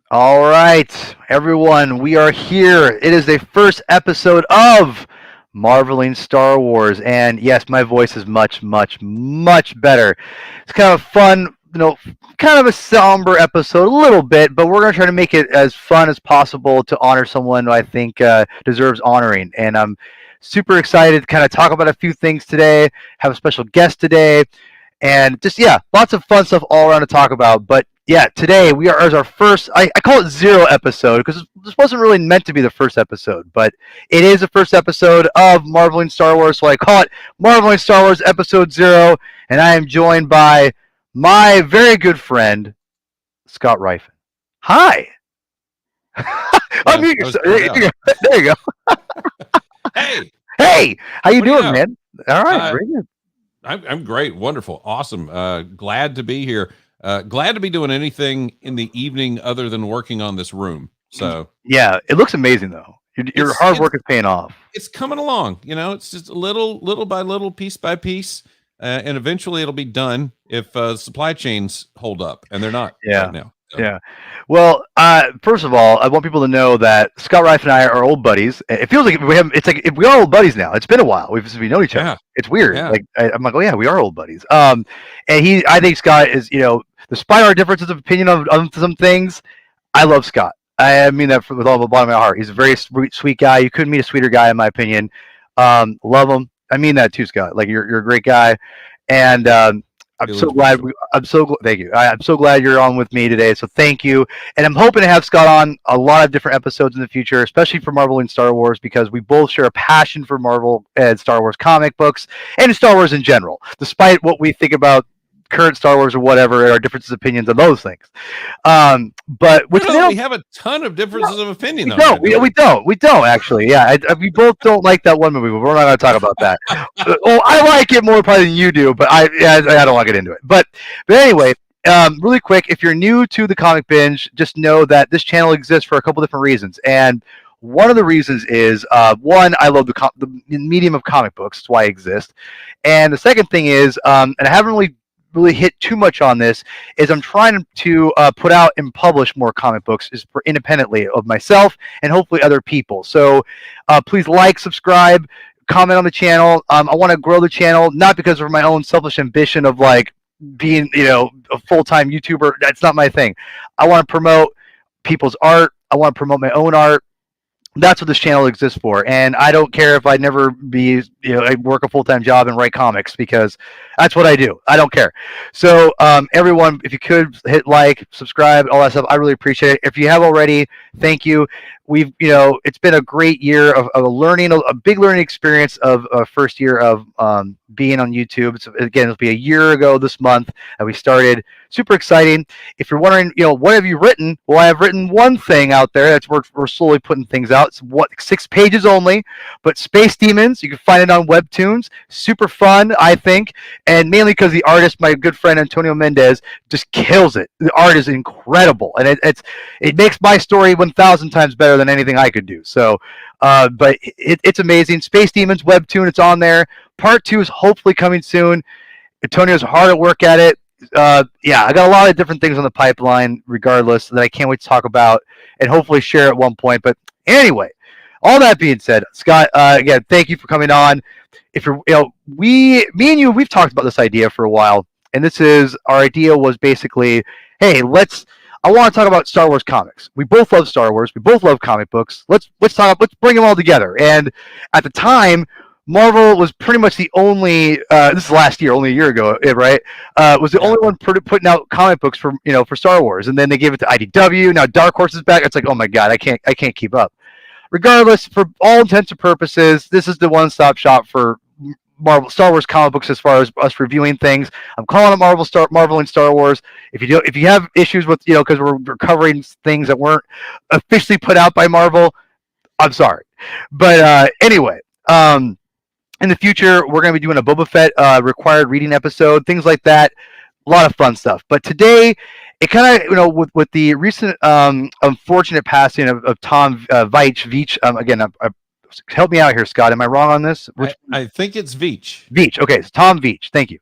All right, everyone, we are here. It is the first episode of Marveling Star Wars, and yes, my voice is much, much, much better. It's kind of fun, kind of a somber episode, a little bit, but we're going to try to make it as fun as possible to honor someone who I think deserves honoring. And I'm super excited to kind of talk about a few things today, have a special guest today, and just lots of fun stuff all around to talk about. But yeah, today we are as our first. I call it zero episode because this wasn't really meant to be the first episode, but it is the first episode of Marveling Star Wars, so I call it Marveling Star Wars Episode Zero, and I am joined by my very good friend Scott Rifen. Hi. Yeah, Unmute yourself. There you go. Hey, Hey, how you what do you doing, know? man? All right, Uh, very good. I'm great, wonderful, awesome. Glad to be here. Glad to be doing anything in the evening other than working on this room. So Yeah, it looks amazing though. Your it's hard it's work is paying off. it's coming along. It's just little by little, piece by piece, and eventually it'll be done if supply chains hold up, and they're not Yeah. right now. So, Yeah. Well, first of all, I want people to know that Scott Rife and I are old buddies. It feels like we have. It's like we are old buddies now. It's been a while. We know each other. Yeah. It's weird. Yeah. Like I'm like, oh yeah, we are old buddies. And I think Scott is, despite our differences of opinion on some things, I love Scott. I mean that with all the bottom of my heart. He's a very sweet guy. You couldn't meet a sweeter guy, in my opinion. Love him. I mean that too, Scott. Like you're a great guy, and I'm so glad. Thank you. I'm so glad you're on with me today. So thank you, and I'm hoping to have Scott on a lot of different episodes in the future, especially for Marvel and Star Wars, because we both share a passion for Marvel and Star Wars comic books and Star Wars in general. Despite what we think about current Star Wars or whatever, our differences of opinions on those things. But which we have a ton of differences of opinion. We don't actually. Yeah, we both don't like that one movie, but we're not going to talk about that. Well, I like it more probably than you do, but I don't want to get into it. But anyway, really quick, if you're new to the Comic Binge, just know that this channel exists for a couple different reasons, and one of the reasons is one, I love the medium of comic books. That's why I exist, and the second thing is, and I haven't really hit too much on this, is I'm trying to put out and publish more comic books independently of myself and hopefully other people. So please like, subscribe, comment on the channel. I want to grow the channel, not because of my own selfish ambition of like being a full-time YouTuber. That's not my thing. I want to promote people's art. I want to promote my own art. That's what this channel exists for, and I don't care if I never I work a full-time job and write comics, because that's what I do. I don't care. So everyone, if you could hit like, subscribe, all that stuff, I really appreciate it. If you have already, thank you. We've it's been a great year of learning, a big learning experience of first year of being on YouTube. It'll be a year ago this month that we started. Super exciting. If you're wondering, what have you written? Well, I have written one thing out there. That's we're slowly putting things out. It's 6 pages only, but Space Demons. You can find it on Webtoons. Super fun, I think, and mainly because the artist, my good friend Antonio Mendez, just kills it. The art is incredible, and it makes my story 1,000 times better than anything I could do. So, but it's amazing. Space Demons Webtoon. It's on there. Part 2 is hopefully coming soon. Antonio's hard at work at it. I got a lot of different things on the pipeline, regardless, that I can't wait to talk about and hopefully share at one point. But anyway, all that being said, Scott, again, thank you for coming on. If you're, me and you, we've talked about this idea for a while, and our idea was basically, hey, I want to talk about Star Wars comics. We both love Star Wars. We both love comic books. Let's bring them all together. And at the time, Marvel was pretty much the only. This is last year, only a year ago, right? Was the only one putting out comic books for Star Wars, and then they gave it to IDW. Now Dark Horse is back. It's like, oh my god, I can't keep up. Regardless, for all intents and purposes, this is the one-stop shop for Star Wars comic books as far as us reviewing things. I'm calling it Marvel and Star Wars. If you have issues with because we're covering things that weren't officially put out by Marvel, I'm sorry. But anyway, in the future, we're going to be doing a Boba Fett required reading episode, things like that. A lot of fun stuff. But today, it kind of, with the recent unfortunate passing of Tom Veitch. Again, help me out here, Scott. Am I wrong on this? I think it's Veitch. Veitch. Okay, it's Tom Veitch. Thank you.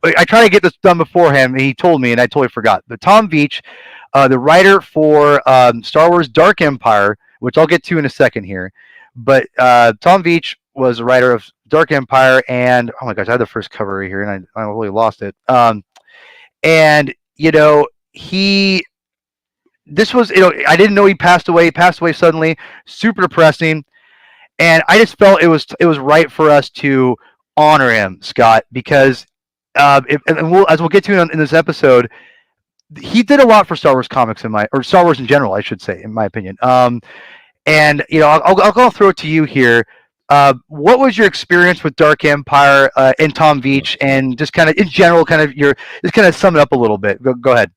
I tried to get this done before him, and he told me, and I totally forgot. But Tom Veitch the writer for Star Wars Dark Empire, which I'll get to in a second here. But Tom Veitch was a writer of Dark Empire, and oh my gosh, I had the first cover right here, and I really lost it. And he this was I didn't know he passed away. He passed away suddenly, super depressing, and I just felt it was right for us to honor him, Scott, because and as we'll get to in this episode, he did a lot for Star Wars comics or Star Wars in general, I should say, in my opinion. And I'll go throw it to you here. What was your experience with Dark Empire and Tom Veitch, and just kind of in general, just kind of sum it up a little bit. Go ahead.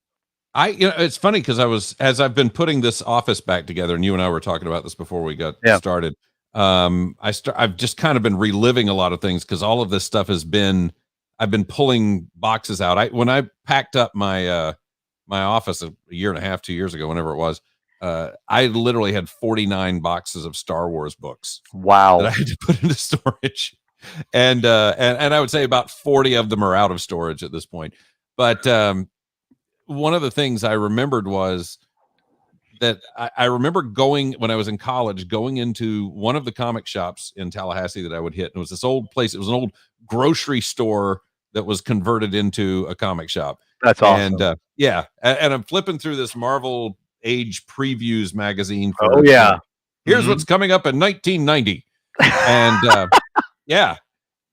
It's funny because as I've been putting this office back together, and you and I were talking about this before we got started. I've just kind of been reliving a lot of things because all of this stuff I've been pulling boxes out. When I packed up my my office a year and a half, 2 years ago, whenever it was, I literally had 49 boxes of Star Wars books. Wow. That I had to put into storage. And I would say about 40 of them are out of storage at this point. But one of the things I remembered was that I remember going when I was in college, going into one of the comic shops in Tallahassee that I would hit. And it was this old place. It was an old grocery store that was converted into a comic shop. That's awesome. And and I'm flipping through this Marvel Age Previews magazine. Here's what's coming up in 1990. And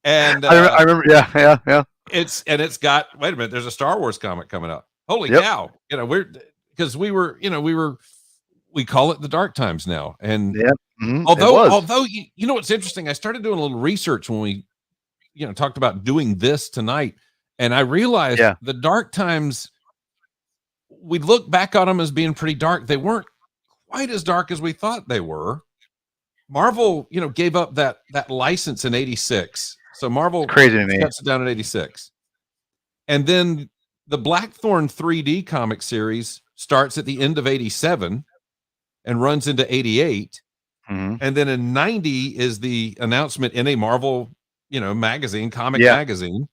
And I remember, yeah. It's got, wait a minute, there's a Star Wars comic coming up. Holy cow! We call it the dark times now. And although you know what's interesting, I started doing a little research when we talked about doing this tonight, and I realized the dark times, we look back on them as being pretty dark. They weren't quite as dark as we thought they were. Marvel, gave up that license in 86. So Marvel crazy to me. Shuts it down in 86. And then the Blackthorn 3D comic series starts at the end of 87 and runs into 88. Mm-hmm. And then in 90 is the announcement in a Marvel, magazine, comic magazine.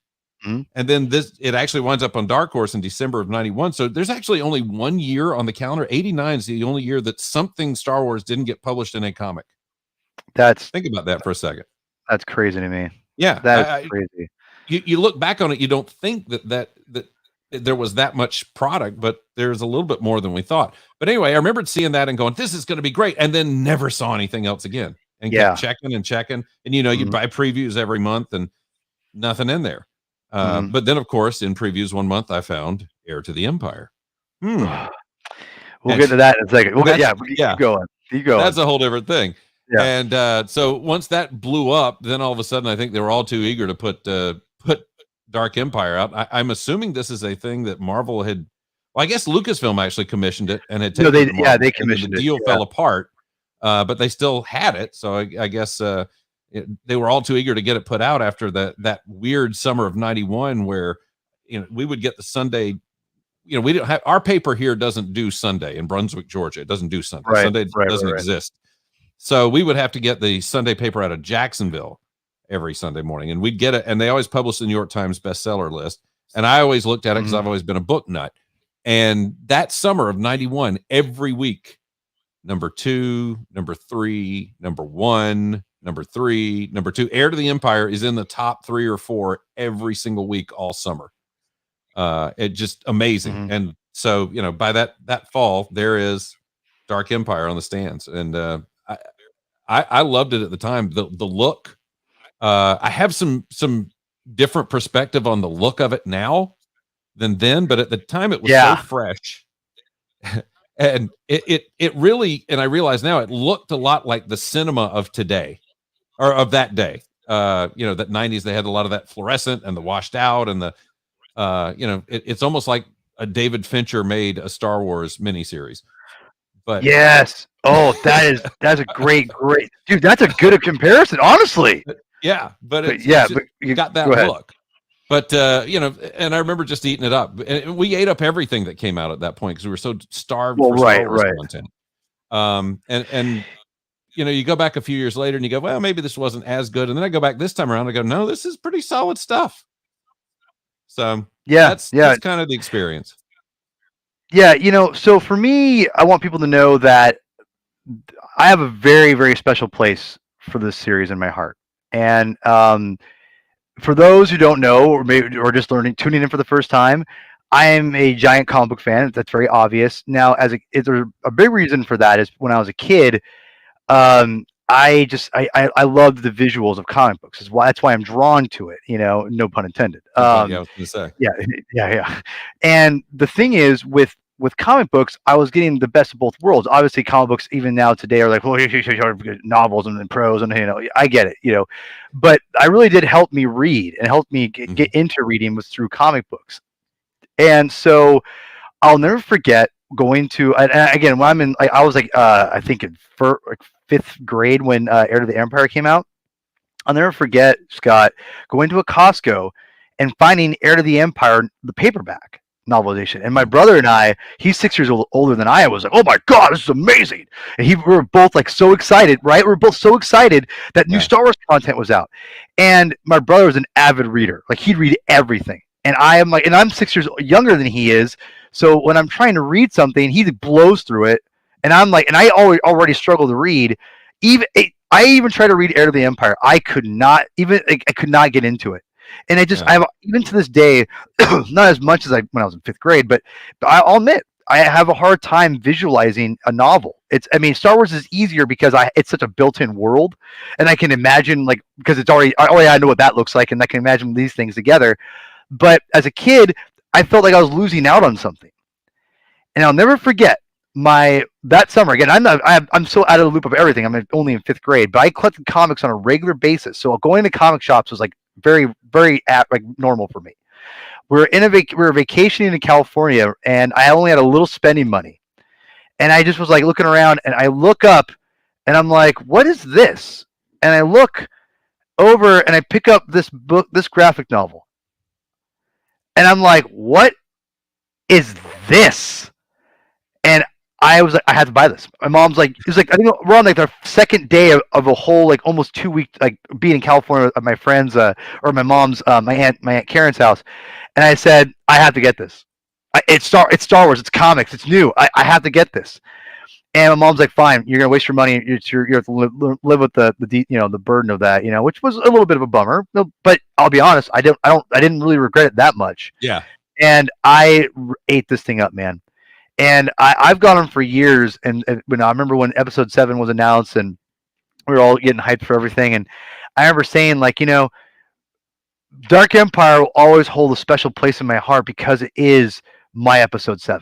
Mm-hmm. And then it actually winds up on Dark Horse in December of 91. So there's actually only 1 year on the calendar. 89 is the only year that something Star Wars didn't get published in a comic. Think about that for a second. That's crazy to me. Yeah. That's crazy. You look back on it, you don't think that there was that much product, but there's a little bit more than we thought. But anyway, I remembered seeing that and going, this is going to be great. And then never saw anything else again, and kept checking and checking. And, you buy previews every month and nothing in there. But then, of course, in previews one month, I found Heir to the Empire. We'll get to that in a second. Keep going. That's a whole different thing. Yeah. And so once that blew up, then all of a sudden, I think they were all too eager to put Dark Empire out. I'm assuming this is a thing that Marvel had. Well, I guess Lucasfilm actually commissioned it and had taken they commissioned it. The deal fell apart, but they still had it. So I guess they were all too eager to get it put out after that weird summer of 91, where we would get the Sunday. We don't have, our paper here doesn't do Sunday in Brunswick, Georgia. It doesn't do Sunday. Sunday doesn't exist. So we would have to get the Sunday paper out of Jacksonville every Sunday morning, and we'd get it. And they always published the New York Times bestseller list. And I always looked at it because I've always been a book nut. And that summer of 91, every week, number 2, number 3, number 1, number 3, number 2, Heir to the Empire is in the top 3 or 4 every single week all summer. It just amazing. And so, by that fall, there is Dark Empire on the stands. And I loved it at the time. The look, I have some different perspective on the look of it now than then, but at the time it was so fresh. And it really, and I realize now, it looked a lot like the cinema of today, or of that day. That 90s, they had a lot of that fluorescent and the washed out, and the it's almost like a David Fincher made a Star Wars miniseries. But yes. Oh, that's a great dude. That's a good comparison, honestly. But you got that look. But and I remember just eating it up. And we ate up everything that came out at that point because we were so starved for Star Wars content. And you go back a few years later and you go, well, maybe this wasn't as good. And then I go back this time around and I go, no, this is pretty solid stuff. So that's kind of the experience. Yeah, so for me, I want people to know that I have a very, very special place for this series in my heart. And for those who don't know, or maybe or just tuning in for the first time, I am a giant comic book fan. That's very obvious. Now, there's a big reason for that is when I was a kid, I loved the visuals of comic books. That's why I'm drawn to it. No pun intended. Yeah, I was gonna say. Yeah, yeah. And the thing is, with comic books, I was getting the best of both worlds. Obviously, comic books even now today are like, well, novels and prose, and I get it, but I really did help me read and help me get into reading was through comic books. And so I'll never forget going to, and again, when I was like, I think in fifth grade when Heir to the Empire came out. I'll never forget, Scott, going to a Costco and finding Heir to the Empire, the paperback novelization. And my brother and I, he's 6 years older than I was, like, oh my God, this is amazing. And we were both like so excited, right? We were both so excited that new Star Wars content was out. And my brother was an avid reader. Like, he'd read everything. And I'm 6 years younger than he is. So when I'm trying to read something, he blows through it. And I'm like, and I already struggle to read. I even tried to read Heir to the Empire. I could not get into it. And even to this day, not as much as when I was in fifth grade, but I'll admit, I have a hard time visualizing a novel. Star Wars is easier because it's such a built-in world, and I can imagine, like, because it's already, oh yeah, I know what that looks like, and I can imagine these things together. But as a kid, I felt like I was losing out on something. And I'll never forget that summer. Again, I'm so out of the loop of everything. I'm only in fifth grade, but I collected comics on a regular basis. So going to comic shops was like very, very like normal for me. We were vacationing in California, and I only had a little spending money, and I just was like looking around, and I look up, and I'm like, "What is this?" And I look over, and I pick up this graphic novel, and I'm like, "What is this?" And I was like, I had to buy this. My mom's like, it was like, I think we're on like the second day of a whole like almost 2 week like being in California at my friends or my mom's my aunt Karen's house, and I said, I have to get this. It's Star Wars. It's comics. It's new. I have to get this. And my mom's like, fine, you're gonna waste your money. You have to live with the burden of that, which was a little bit of a bummer. But I'll be honest, I didn't really regret it that much. Yeah. And I ate this thing up, man. And I've gone on for years, and when I remember when episode 7 was announced, and we were all getting hyped for everything, and I remember saying, like, Dark Empire will always hold a special place in my heart because it is my episode 7.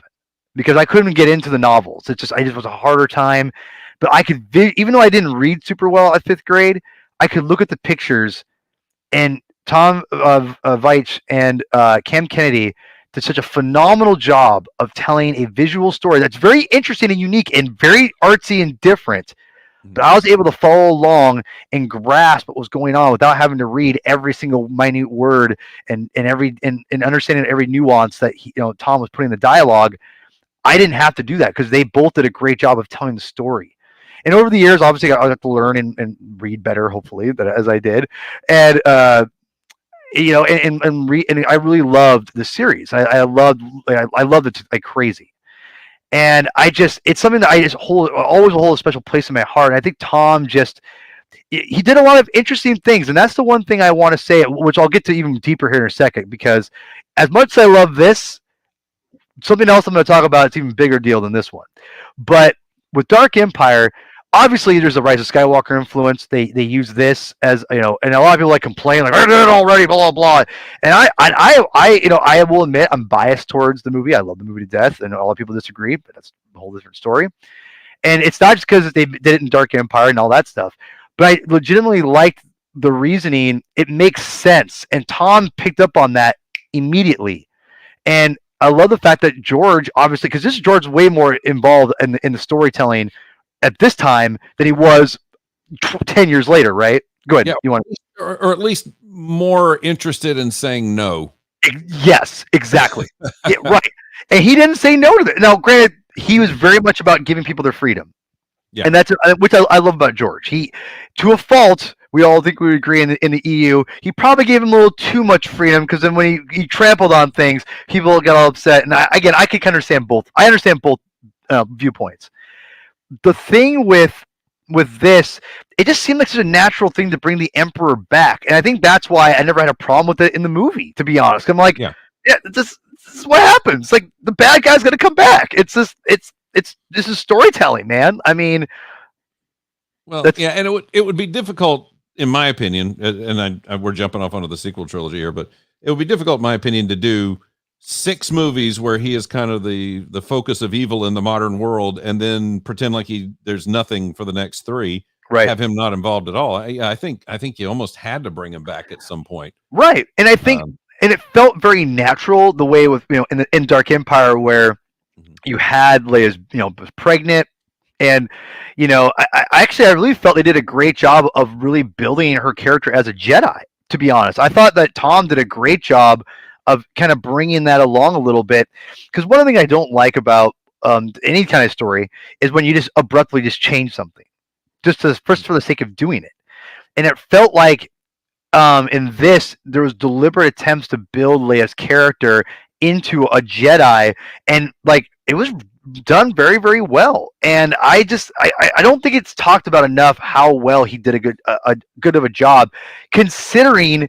Because I couldn't get into the novels. I just was a harder time, but I could, even though I didn't read super well at fifth grade, I could look at the pictures, and Tom Veitch and Cam Kennedy did such a phenomenal job of telling a visual story that's very interesting and unique and very artsy and different. But I was able to follow along and grasp what was going on without having to read every single minute word and understanding every nuance that Tom was putting in the dialogue. I didn't have to do that because they both did a great job of telling the story. And over the years, obviously, I got to learn and read better, hopefully, as I did. And and I really loved the series. I loved it like crazy. And it's something that I always hold a special place in my heart. And I think Tom he did a lot of interesting things. And that's the one thing I want to say, which I'll get to even deeper here in a second, because as much as I love this, something else I'm going to talk about, it's even bigger deal than this one. But with Dark Empire, obviously there's a Rise of Skywalker influence. They use this as, and a lot of people like complain, like, I did it already, blah, blah, blah. And I will admit I'm biased towards the movie. I love the movie to death, and a lot of people disagree, but that's a whole different story. And it's not just because they did it in Dark Empire and all that stuff, but I legitimately liked the reasoning. It makes sense. And Tom picked up on that immediately. And I love the fact that George, obviously, because George's way more involved in the storytelling at this time than he was 10 years later, right? Go ahead. Yeah, you want or at least more interested in saying no. Yes, exactly. Yeah, right. And he didn't say no to that. Now, granted, he was very much about giving people their freedom. Yeah. And that's which I love about George. He, to a fault, We all think we would agree in the EU. He probably gave him a little too much freedom because then when he trampled on things, people got all upset. And I can understand both. I understand both viewpoints. The thing with this, it just seemed like such a natural thing to bring the Emperor back, and I think that's why I never had a problem with it in the movie. To be honest, I'm like, yeah, this is what happens. Like the bad guy's gonna come back. It's this is storytelling, man. I mean, well, yeah, and it would be difficult, in my opinion, and we're jumping off onto the sequel trilogy here, but it would be difficult, in my opinion, to do 6 movies where he is kind of the focus of evil in the modern world, and then pretend like there's nothing for the next 3. Right. Have him not involved at all. I think you almost had to bring him back at some point. Right, and I think, and it felt very natural the way with in Dark Empire where you had Leia's was pregnant, and I really felt they did a great job of really building her character as a Jedi. To be honest, I thought that Tom did a great job of kind of bringing that along a little bit, because one of the things I don't like about any kind of story is when you just abruptly just change something, just for the sake of doing it. And it felt like in this there was deliberate attempts to build Leia's character into a Jedi, and like it was done very, very well. And I don't think it's talked about enough how well he did a good of a job, considering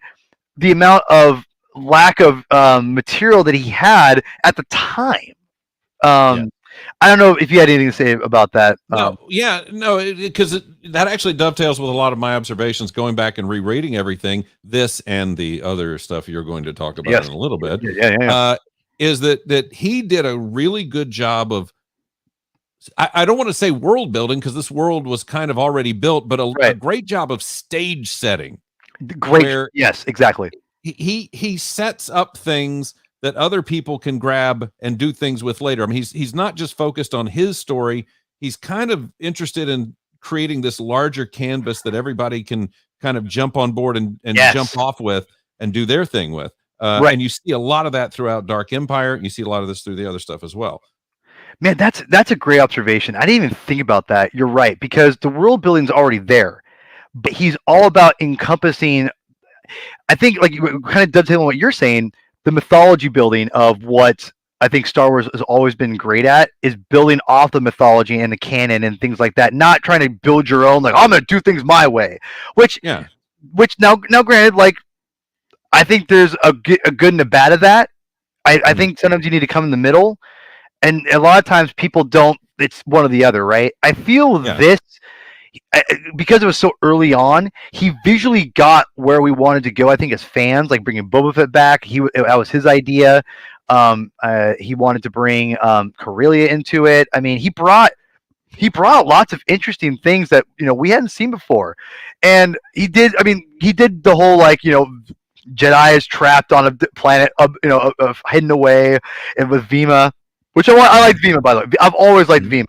the amount of lack of material that he had at the time. I don't know if you had anything to say about that. Because that actually dovetails with a lot of my observations going back and rereading everything, this and the other stuff you're going to talk about in a little bit. Is that he did a really good job of, I don't want to say world building because this world was kind of already built, but a great job of stage setting. Yes, exactly. He sets up things that other people can grab and do things with later. I mean, he's not just focused on his story. He's kind of interested in creating this larger canvas that everybody can kind of jump on board and jump off with and do their thing with. And you see a lot of that throughout Dark Empire. You see a lot of this through the other stuff as well. Man, that's a great observation. I didn't even think about that. You're right, because the world building's already there, but he's all about encompassing. I think, like, kind of dovetailing what you're saying, the mythology building of what I think Star Wars has always been great at is building off the mythology and the canon and things like that. Not trying to build your own, like, I'm going to do things my way. Which now granted, like, I think there's a good and a bad of that. I think sometimes you need to come in the middle, and a lot of times people don't. It's one or the other, right? I feel this, because it was so early on, he visually got where we wanted to go. I think as fans, like bringing Boba Fett back, that was his idea. He wanted to bring Corellia into it. I mean, he brought lots of interesting things that we hadn't seen before, and he did. I mean, he did the whole Jedi is trapped on a planet, hidden away, and with Vima, which I like Vima, by the way. I've always liked Vima.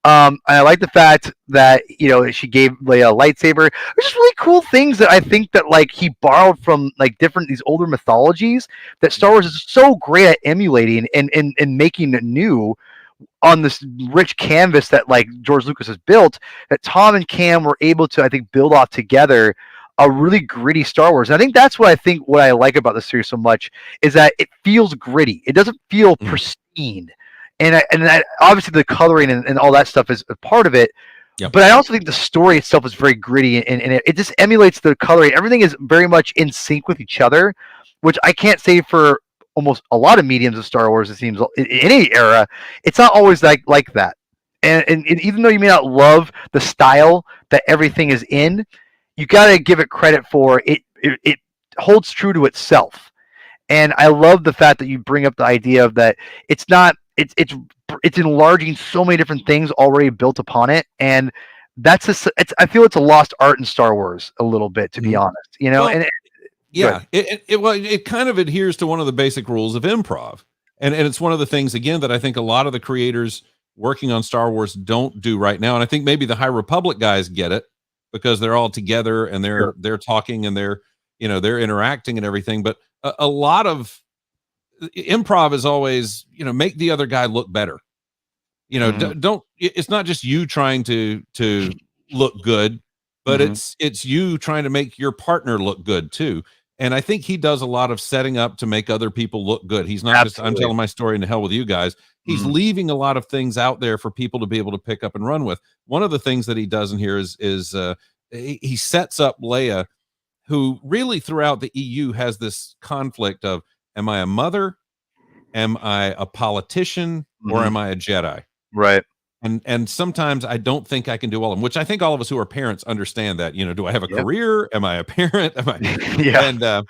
And I like the fact that she gave Leia a lightsaber. There's just really cool things that I think that he borrowed from these older mythologies that Star Wars is so great at emulating and making new on this rich canvas that George Lucas has built, that Tom and Cam were able to, I think, build off together a really gritty Star Wars. And I think that's what I like about the series so much, is that it feels gritty. It doesn't feel pristine. And that, obviously the coloring and all that stuff is a part of it. Yep. But I also think the story itself is very gritty, and it just emulates the coloring. Everything is very much in sync with each other, which I can't say for almost a lot of mediums of Star Wars. It seems in any era, it's not always like that. And even though you may not love the style that everything is in, you got to give it credit for it. It holds true to itself. And I love the fact that you bring up the idea of that it's not. It's enlarging so many different things already built upon it, and that's I feel it's a lost art in Star Wars a little bit, to be honest. It kind of adheres to one of the basic rules of improv, and it's one of the things, again, that I think a lot of the creators working on Star Wars don't do right now. And I think maybe the High Republic guys get it because they're all together and they're talking and they're interacting and everything. But a lot of improv is always, make the other guy look better. Don't. It's not just you trying to look good. but it's you trying to make your partner look good too. And I think he does a lot of setting up to make other people look good. He's not just, I'm telling my story and to hell with you guys. He's leaving a lot of things out there for people to be able to pick up and run with. One of the things that he does in here is he sets up Leia, who really throughout the EU has this conflict of, am I a mother? Am I a politician? Or am I a Jedi? Right. And sometimes I don't think I can do all of them, which I think all of us who are parents understand that, do I have a career? Am I a parent? Am I? And,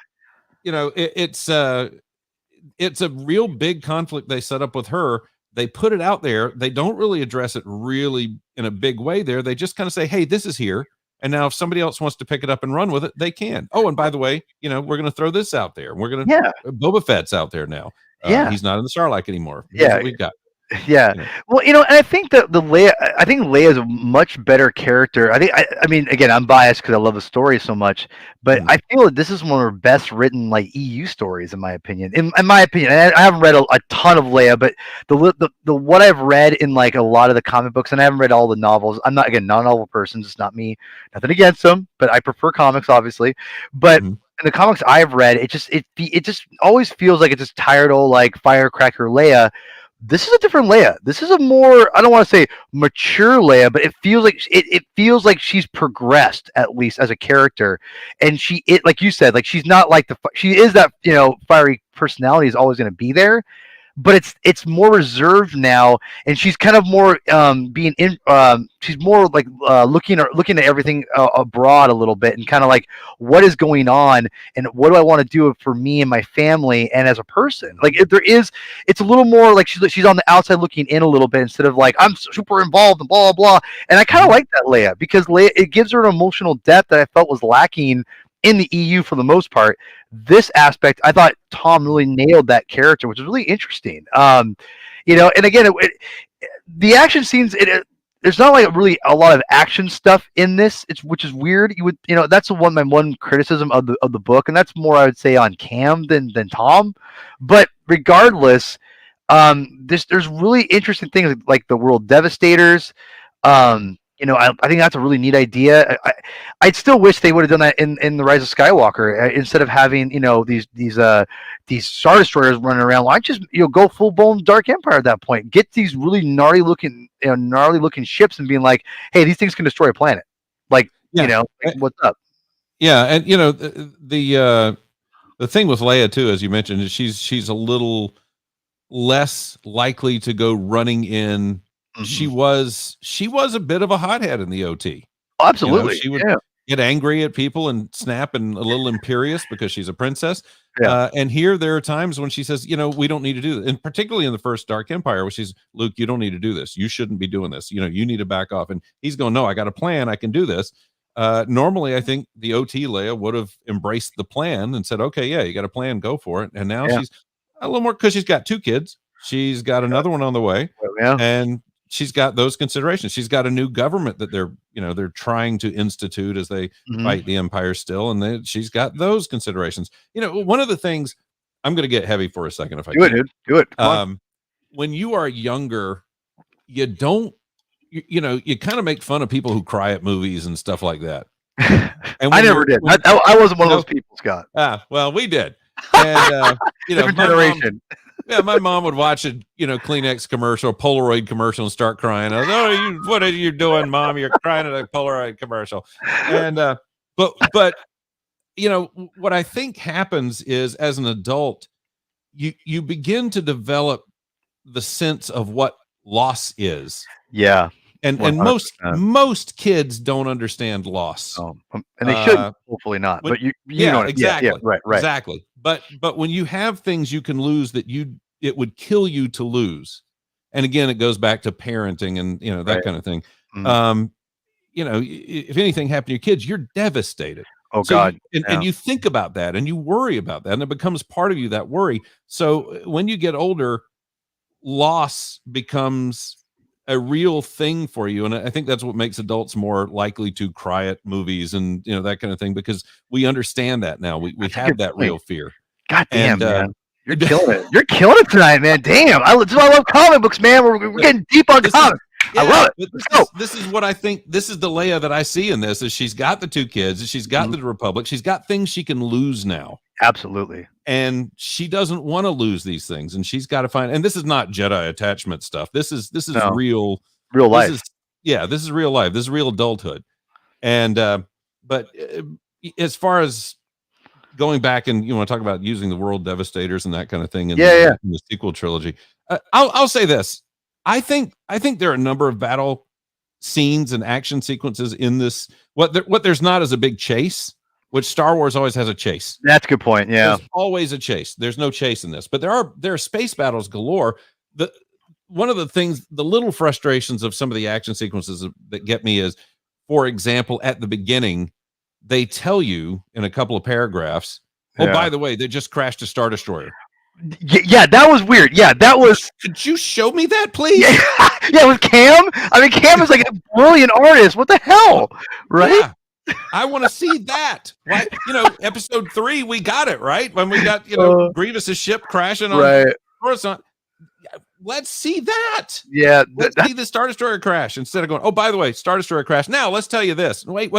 it's a real big conflict they set up with her. They put it out there. They don't really address it really in a big way there. They just kind of say, hey, this is here. And now if somebody else wants to pick it up and run with it, they can. Oh, and by the way, we're going to throw this out there. We're going to, Boba Fett's out there now. He's not in the Sarlacc anymore. Here's what we've got. Yeah. Well, and I think that I think Leia is a much better character. I mean, again, I'm biased because I love the story so much, but I feel that this is one of her best written EU stories, in my opinion. In my opinion, I haven't read a ton of Leia, but the what I've read in like a lot of the comic books, and I haven't read all the novels. I'm not a novel person. It's not me. Nothing against them, but I prefer comics, obviously. But in the comics I've read, it just always feels like it's just tired old like Firecracker Leia. This is a different Leia. This is a more, I don't want to say mature Leia, but it feels like she's progressed, at least as a character. And like you said, like she's not like she is that, fiery personality is always going to be there, but it's more reserved now, and she's kind of more she's more like looking at everything abroad a little bit, and kind of like what is going on and what do I want to do for me and my family and as a person. Like it's a little more like she's on the outside looking in a little bit, instead of like I'm super involved and blah blah blah. And I kind of like that Leia, because Leia, it gives her an emotional depth that I felt was lacking in the EU for the most part. This aspect, I thought Tom really nailed that character, which is really interesting. And again, the action scenes, there's not like really a lot of action stuff in this, which is weird. That's my one criticism of the book, and that's more, I would say, on Cam than Tom. But regardless, there's really interesting things like the World Devastators. I think that's a really neat idea. I'd still wish they would have done that in the Rise of Skywalker, instead of having these Star Destroyers running around. Why just go full blown Dark Empire at that point? Get these really gnarly looking ships and being like, hey, these things can destroy a planet. Like what's up? Yeah, and the thing with Leia too, as you mentioned, is she's a little less likely to go running in. She was a bit of a hothead in the OT. Oh, absolutely. She would get angry at people and snap and a little imperious because she's a princess. And here there are times when she says, we don't need to do this. And particularly in the first Dark Empire, where she's, Luke, you don't need to do this. You shouldn't be doing this. You need to back off. And he's going, no, I got a plan. I can do this. Normally, I think the OT Leia would have embraced the plan and said, okay, yeah, you got a plan, go for it. And now she's a little more, because she's got 2 kids. She's got another one on the way. And she's got those considerations. She's got a new government that they're trying to institute as they fight the Empire still, and she's got those considerations. One of the things, I'm going to get heavy for a second if I can. Do it. When you are younger, you don't, you kind of make fun of people who cry at movies and stuff like that. And I never did. I wasn't one of those people, Scott. Well, we did. And different generation. My mom would watch a Kleenex commercial, Polaroid commercial, and start crying. What are you doing, Mom? You're crying at a Polaroid commercial. And but what I think happens is, as an adult, you begin to develop the sense of what loss is. Yeah. And 100%. most kids don't understand loss. And they should, hopefully not. But you know exactly. Yeah, right. Exactly. But when you have things you can lose that it would kill you to lose. And again, it goes back to parenting and that kind of thing. If anything happened to your kids, you're devastated. Oh, God. And you think about that and you worry about that, and it becomes part of you, that worry. So when you get older, loss becomes a real thing for you. And I think that's what makes adults more likely to cry at movies and that kind of thing, because we understand that now. We have that real fear. God damn, man. You're killing it. You're killing it tonight, man. Damn. I love comic books, man. We're getting deep on comics. I love it. But this is what I think. This is the Leia that I see in this. Is she's got the 2 kids, she's got the Republic, she's got things she can lose now. Absolutely. And she doesn't want to lose these things, and she's got to find. And this is not Jedi attachment stuff. This is real life. This is real life. This is real adulthood. And but as far as going back and you want to talk about using the world devastators and that kind of thing in the sequel trilogy, I'll say this. I think there are a number of battle scenes and action sequences in this. What there's not is a big chase, which Star Wars always has a chase. That's a good point. Yeah, there's always a chase. There's no chase in this, but there are space battles galore. One of the things, the little frustrations of some of the action sequences that get me is, for example, at the beginning, they tell you in a couple of paragraphs, by the way, they just crashed a Star Destroyer. Yeah, that was weird. Yeah, that was. Could you show me that, please? Yeah, with Cam. I mean, Cam is like a brilliant artist. What the hell, right? Yeah. I want to see that. Right? Episode 3, we got it right when we got Grievous's ship crashing on Coruscant. Let's see that. Yeah, let's see the Star Destroyer crash instead of going, oh, by the way, Star Destroyer crash. Now let's tell you this. Wait.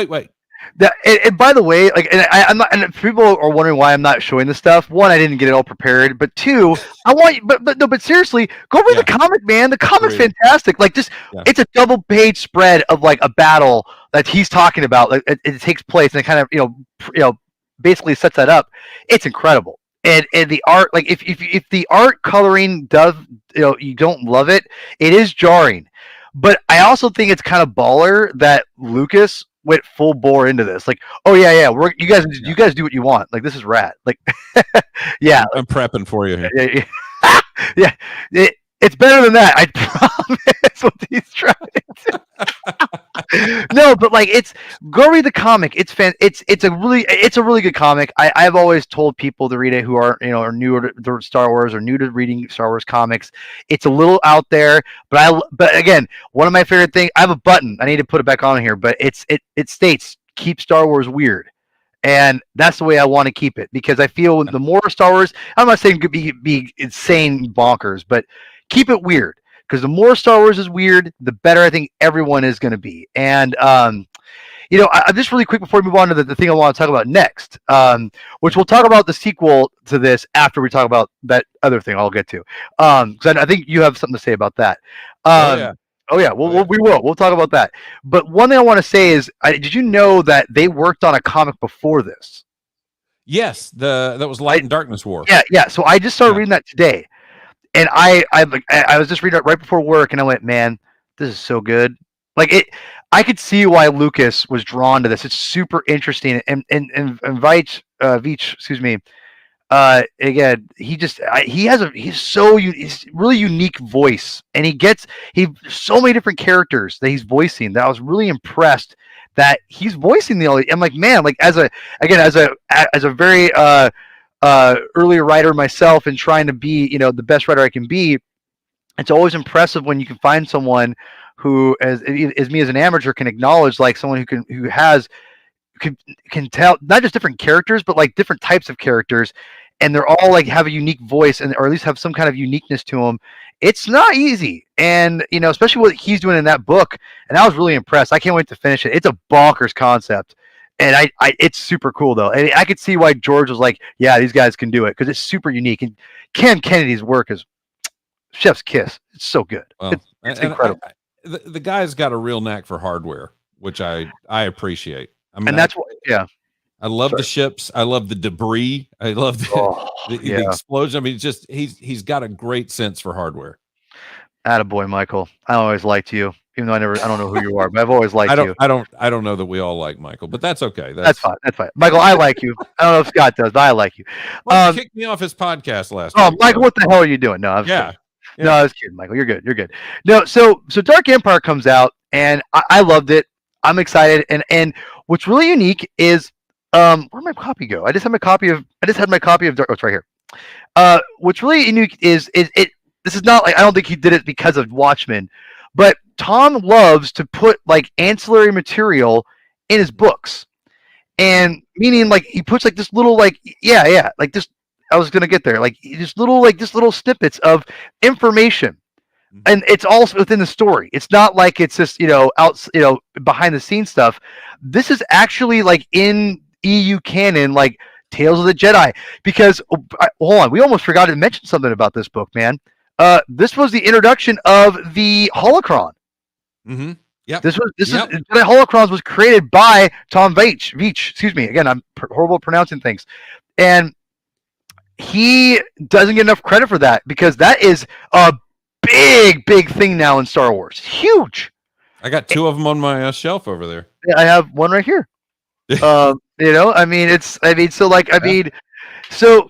And by the way, like, I'm not. And people are wondering why I'm not showing this stuff. One, I didn't get it all prepared, but 2, I want you. But seriously, go read the comic, man. The comic's fantastic. Like, it's a double-page spread of like a battle that he's talking about. Like, it takes place, and it kind of basically sets that up. It's incredible. And the art, like if the art coloring does, you don't love it, it is jarring. But I also think it's kind of baller that Lucas went full bore into this. Like, oh yeah, you guys do what you want. Like, this is rad. Like, yeah, I'm prepping for you here. Yeah. It's better than that. I promise. What he's trying to. No, but like, go read the comic. It's a really good comic. I've always told people to read it who are new to Star Wars or new to reading Star Wars comics. It's a little out there, but again, one of my favorite things. I have a button. I need to put it back on here, but it states keep Star Wars weird. And that's the way I want to keep it, because I feel the more Star Wars, I'm not saying could be insane bonkers, but keep it weird. Because the more Star Wars is weird, the better I think everyone is going to be. And, I just really quick before we move on to the thing I want to talk about next, which we'll talk about the sequel to this after we talk about that other thing I'll get to. Because I think you have something to say about that. We will. We'll talk about that. But one thing I want to say is, did you know that they worked on a comic before this? Yes, that was Light and Darkness War. Yeah. So I just started reading that today. And I was just reading it right before work, and I went, man, this is so good. Like, I could see why Lucas was drawn to this. It's super interesting. And Veitch, excuse me. Again, he's really unique voice, and he so many different characters that he's voicing that I was really impressed that he's voicing I'm like, man, like as a very early writer myself and trying to be, the best writer I can be, it's always impressive when you can find someone who, as me as an amateur, can acknowledge like someone who can tell not just different characters, but like different types of characters, and they're all like have a unique voice or at least have some kind of uniqueness to them. It's not easy, and especially what he's doing in that book. And I was really impressed. I can't wait to finish it. It's a bonkers concept. And it's super cool though. And I could see why George was like, yeah, these guys can do it, because it's super unique. And Ken Kennedy's work is chef's kiss. It's so good. Well, it's incredible. The guy's got a real knack for hardware, which I appreciate. I mean, and that's what, I love the ships. I love the debris. I love the explosion. I mean, he's got a great sense for hardware. Attaboy, Michael. I always liked you. Even though I don't know who you are, but I've always liked you. I don't know that we all like Michael, but that's okay. That's fine. Michael, I like you. I don't know if Scott does, but I like you. Well, he kicked me off his podcast last week. Michael, what the hell are you doing? No, I was kidding. No, I was kidding, Michael. You're good. No, so Dark Empire comes out, and I loved it. I'm excited, and what's really unique is where'd my copy go? I just had my copy of Dark. Oh, it's right here. What's really unique is this is not like, I don't think he did it because of Watchmen, but Tom loves to put like ancillary material in his books, and meaning like he puts like this little like like this. I was gonna get there, like just little snippets of information and it's also within the story. It's not like it's just behind the scenes stuff. This is actually like in EU canon, like Tales of the Jedi. Because hold on, we almost forgot to mention something about this book, man. This was the introduction of the Holocron. Mm-hmm. Yep. This is Jedi Holocrons was created by Tom Veitch. Excuse me. Again, I'm horrible at pronouncing things, and he doesn't get enough credit for that because that is a big thing now in Star Wars. Huge. I got 2 of them on my shelf over there. I have one right here. So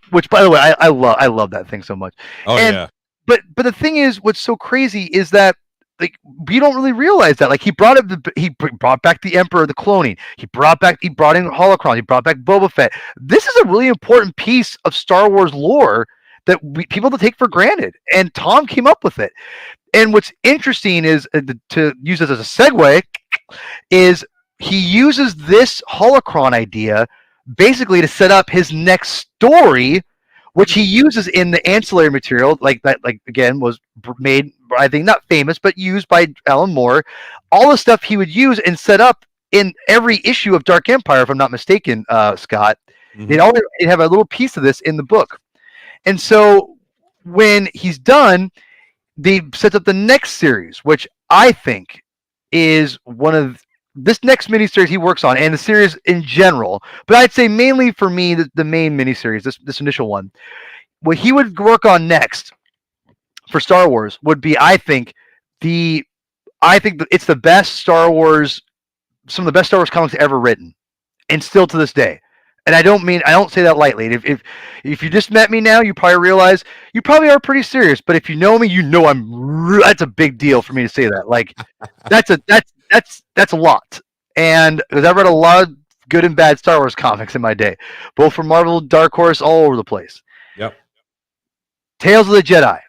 which by the way, I love that thing so much. Oh, yeah. But the thing is, what's so crazy is that like we don't really realize that. Like he brought back the Emperor, the cloning. He brought in Holocron. He brought back Boba Fett. This is a really important piece of Star Wars lore that people take for granted, and Tom came up with it. And what's interesting is to use this as a segue is he uses this Holocron idea basically to set up his next story, which he uses in the ancillary material, like that, like again was made, I think not famous, but used by Alan Moore. All the stuff he would use and set up in every issue of Dark Empire, if I'm not mistaken, Scott. Mm-hmm. They'd have a little piece of this in the book. And so when he's done, they set up the next series, which I think is one of this next miniseries he works on, and the series in general. But I'd say mainly for me, the main miniseries, this initial one, what he would work on next for Star Wars would be, I think it's the best Star Wars, some of the best Star Wars comics ever written, and still to this day. And I don't say that lightly. If you just met me now, you probably realize you probably are pretty serious. But if you know me, you know that's a big deal for me to say that. Like that's a lot. And because I've read a lot of good and bad Star Wars comics in my day, both from Marvel, Dark Horse, all over the place. Yep. Tales of the Jedi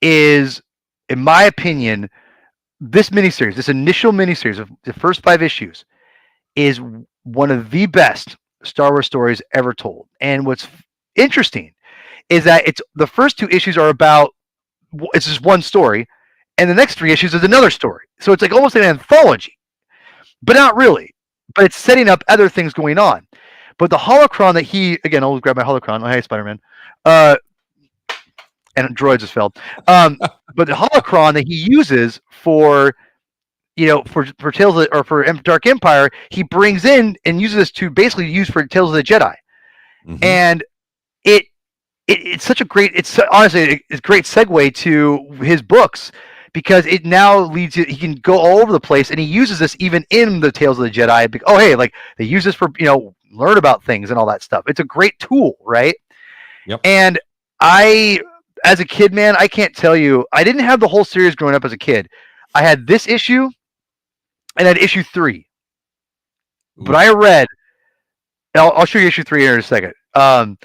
is, in my opinion, this initial miniseries of the first 5 issues is one of the best Star Wars stories ever told. And what's interesting is that the first 2 issues are about, it's just one story, and the next 3 issues is another story. So it's like almost an anthology, but not really. But it's setting up other things going on. But the Holocron that I'll grab my Holocron. Oh, hey, Spider-Man. And droids just failed. But the Holocron that he uses for Tales of for Dark Empire, he brings in and uses this to basically use for Tales of the Jedi. Mm-hmm. And it's such a great, honestly a great segue to his books, because it now leads you, he can go all over the place, and he uses this even in the Tales of the Jedi. Oh, hey, like they use this for, learn about things and all that stuff. It's a great tool, right? Yep. And as a kid, man, I can't tell you, I didn't have the whole series growing up as a kid. I had this issue and I had issue 3. But I read, I'll show you issue 3 here in a second. I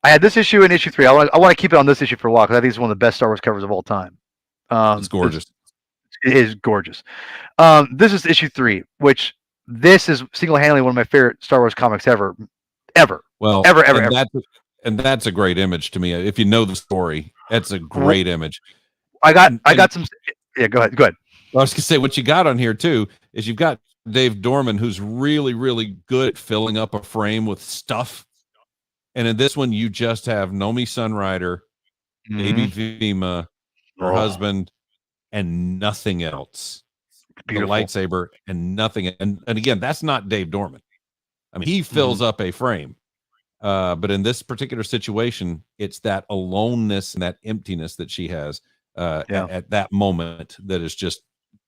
had this issue and issue 3. I want to keep it on this issue for a while because I think it's one of the best Star Wars covers of all time. It's gorgeous. It is gorgeous. This is issue 3, which this is single-handedly one of my favorite Star Wars comics ever. Well, ever. And that's a great image to me. If you know the story, that's a great image. I got some. Yeah, go ahead. I was gonna say, what you got on here too is you've got Dave Dorman, who's really, really good at filling up a frame with stuff. And in this one, you just have Nomi Sunrider, Baby Vima, her husband, and nothing else. Beautiful. The lightsaber and nothing. And again, that's not Dave Dorman. I mean, he fills up a frame. But in this particular situation, it's that aloneness and that emptiness that she has at that moment that is just,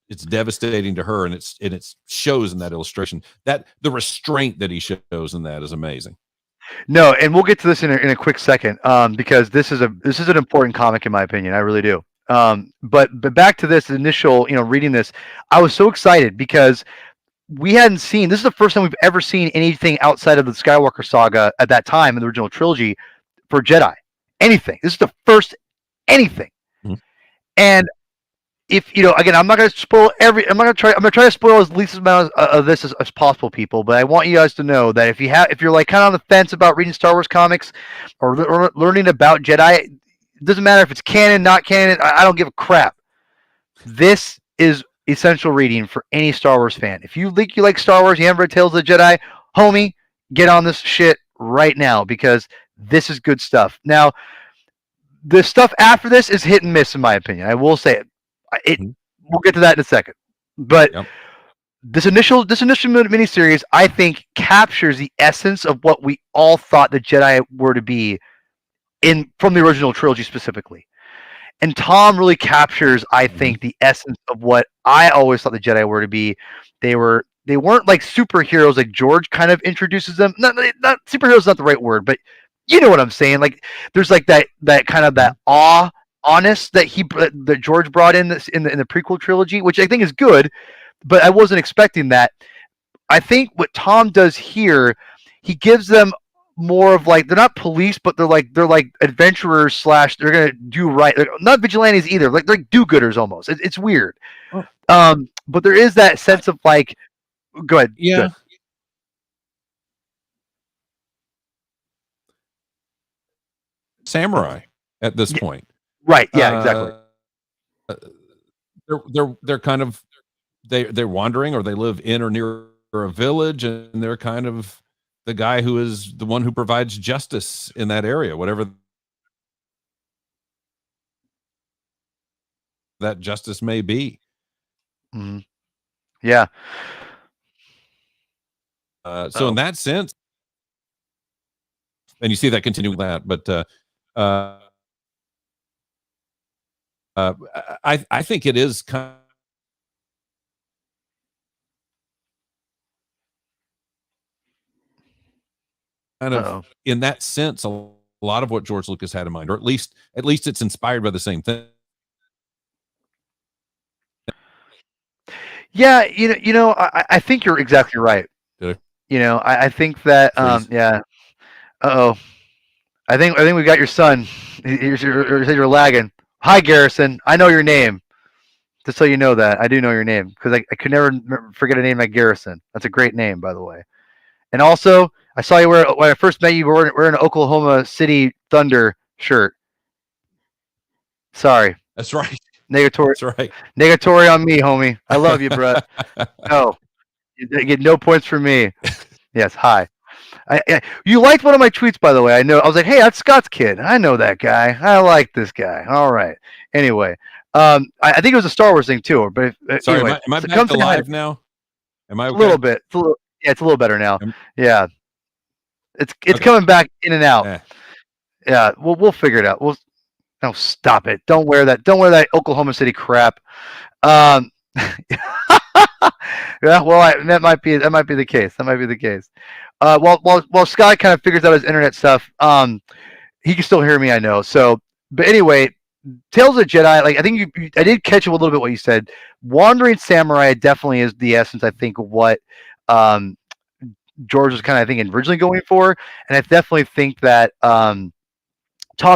it's devastating to her, and it shows in that illustration. That the restraint that he shows in that is amazing. No, and we'll get to this in a quick second, because this is an important comic in my opinion. I really do. But back to this initial, reading this, I was so excited because we hadn't seen, this is the first time we've ever seen anything outside of the Skywalker saga at that time in the original trilogy for Jedi. Anything. This is the first anything. Mm-hmm. And if, again, I'm not going to spoil I'm going to try to spoil as least amount of this as possible, people, but I want you guys to know that if you're like kind of on the fence about reading Star Wars comics or learning about Jedi, it doesn't matter if it's canon, not canon, I don't give a crap. This is essential reading for any Star Wars fan. If you think you like Star Wars, you haven't read Tales of the Jedi, homie, get on this shit right now because this is good stuff. Now, the stuff after this is hit and miss, in my opinion. I will say it. We'll get to that in a second. But this initial miniseries, I think, captures the essence of what we all thought the Jedi were to be from the original trilogy specifically. And Tom really captures, I think, the essence of what I always thought the Jedi were to be. They weren't like superheroes like George kind of introduces them. Not superheroes is not the right word, but you know what I'm saying. Like there's like that kind of that honest that George brought in this in the prequel trilogy, which I think is good, but I wasn't expecting that. I think what Tom does here, he gives them more of like, they're not police, but they're like adventurers / they're gonna do right. They're not vigilantes either. Like they're do-gooders almost. It's weird. But there is that sense of like, go ahead. Yeah. Go ahead. Samurai at this point. Right. Yeah, exactly. They're kind of they're wandering, or they live in or near a village, and they're kind of the guy who is the one who provides justice in that area, whatever that justice may be. Mm-hmm. Yeah. So in that sense, and you see that continuing that, but I think it is kind of in that sense a lot of what George Lucas had in mind, or at least it's inspired by the same thing. Yeah, you know, I think you're exactly right. You know, I think that yeah. Uh-oh. I think we got your son. You're lagging. Hi, Garrison. I know your name. Just so you know that I do know your name because I could never forget a name like Garrison. That's a great name, by the way. And also, I saw you when I first met you. We're in an Oklahoma City Thunder shirt. Sorry. That's right. Negatory. That's right. Negatory on me, homie. I love you, bro. No, you get no points from me. Yes. Hi. You liked one of my tweets, by the way. I know. I was like, "Hey, that's Scott's kid. I know that guy. I like this guy." All right. Anyway, I think it was a Star Wars thing too. But sorry, anyway, am I back to live now? Am I okay? A little bit? It's a little better now. Yeah, it's okay. Coming back in and out. Yeah, we'll figure it out. No, stop it! Don't wear that Oklahoma City crap. Yeah, well, that might be the case. While Scott kind of figures out his internet stuff, he can still hear me, I know. So, but anyway, Tales of the Jedi, like I think I did catch a little bit what you said. Wandering Samurai definitely is the essence, I think, of what George was kind of, I think, originally going for, and I definitely think that Tom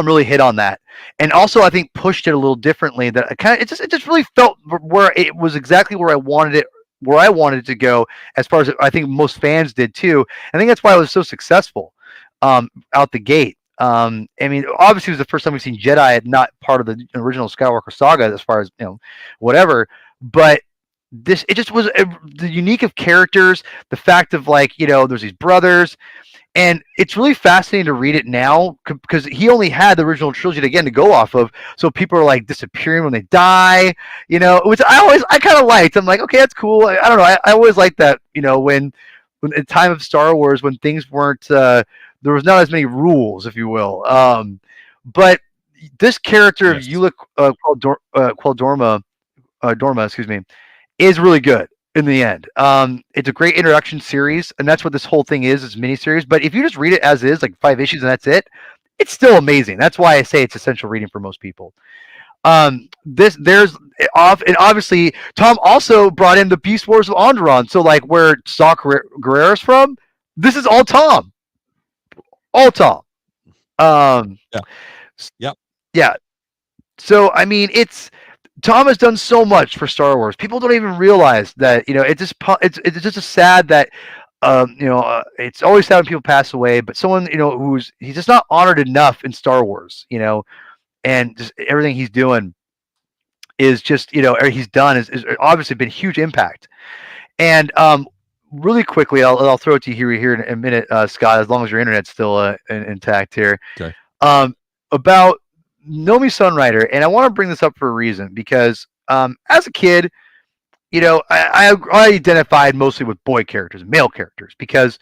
really hit on that, and also I think pushed it a little differently. That it just really felt where it was exactly where I wanted it to go, as far as I think most fans did too. I think that's why it was so successful out the gate. I mean, obviously it was the first time we've seen Jedi not part of the original Skywalker saga, as far as whatever. But it just was the unique of characters, the fact of like there's these brothers. And it's really fascinating to read it now because he only had the original trilogy to go off of. So people are like disappearing when they die, which I kind of liked. I'm like, okay, that's cool. I don't know. I always liked that, when at the time of Star Wars, when things weren't, there was not as many rules, if you will. But this character of Ulic Dorma, excuse me, is really good. In the end, it's a great introduction series, and that's what this whole thing is miniseries. But if you just read it as is, like 5 issues, and that's it, it's still amazing. That's why I say it's essential reading for most people. And obviously Tom also brought in the Beast Wars of Onderon. So like where Saw Gerrera's from, this is all Tom. Yeah. So I mean, Tom has done so much for Star Wars. People don't even realize that, it's just sad that, it's always sad when people pass away, but someone, he's just not honored enough in Star Wars, and just everything he's doing is just, or he's done is obviously been huge impact. And really quickly, I'll throw it to you here in a minute, Scott, as long as your internet's still intact here. Okay. About Nomi Sunrider, and I want to bring this up for a reason, because as a kid, I identified mostly with boy characters, male characters, because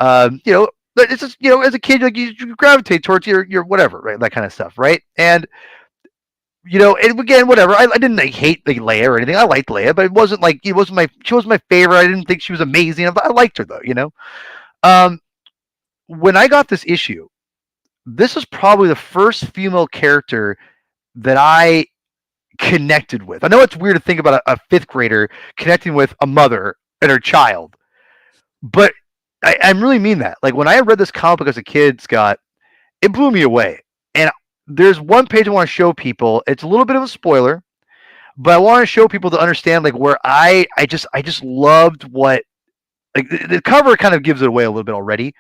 it's just, as a kid, like you gravitate towards your whatever, right, that kind of stuff, right? And and again, whatever. I didn't hate Leia or anything. I liked Leia, but it wasn't like she wasn't my favorite. I didn't think she was amazing. I liked her though, When I got this issue, this was probably the first female character that I connected with. I know it's weird to think about a fifth grader connecting with a mother and her child, but I really mean that. Like, when I read this comic book as a kid, Scott, it blew me away. And there's one page I want to show people. It's a little bit of a spoiler, but I want to show people to understand, like, where I just loved what, like, the cover kind of gives it away a little bit already.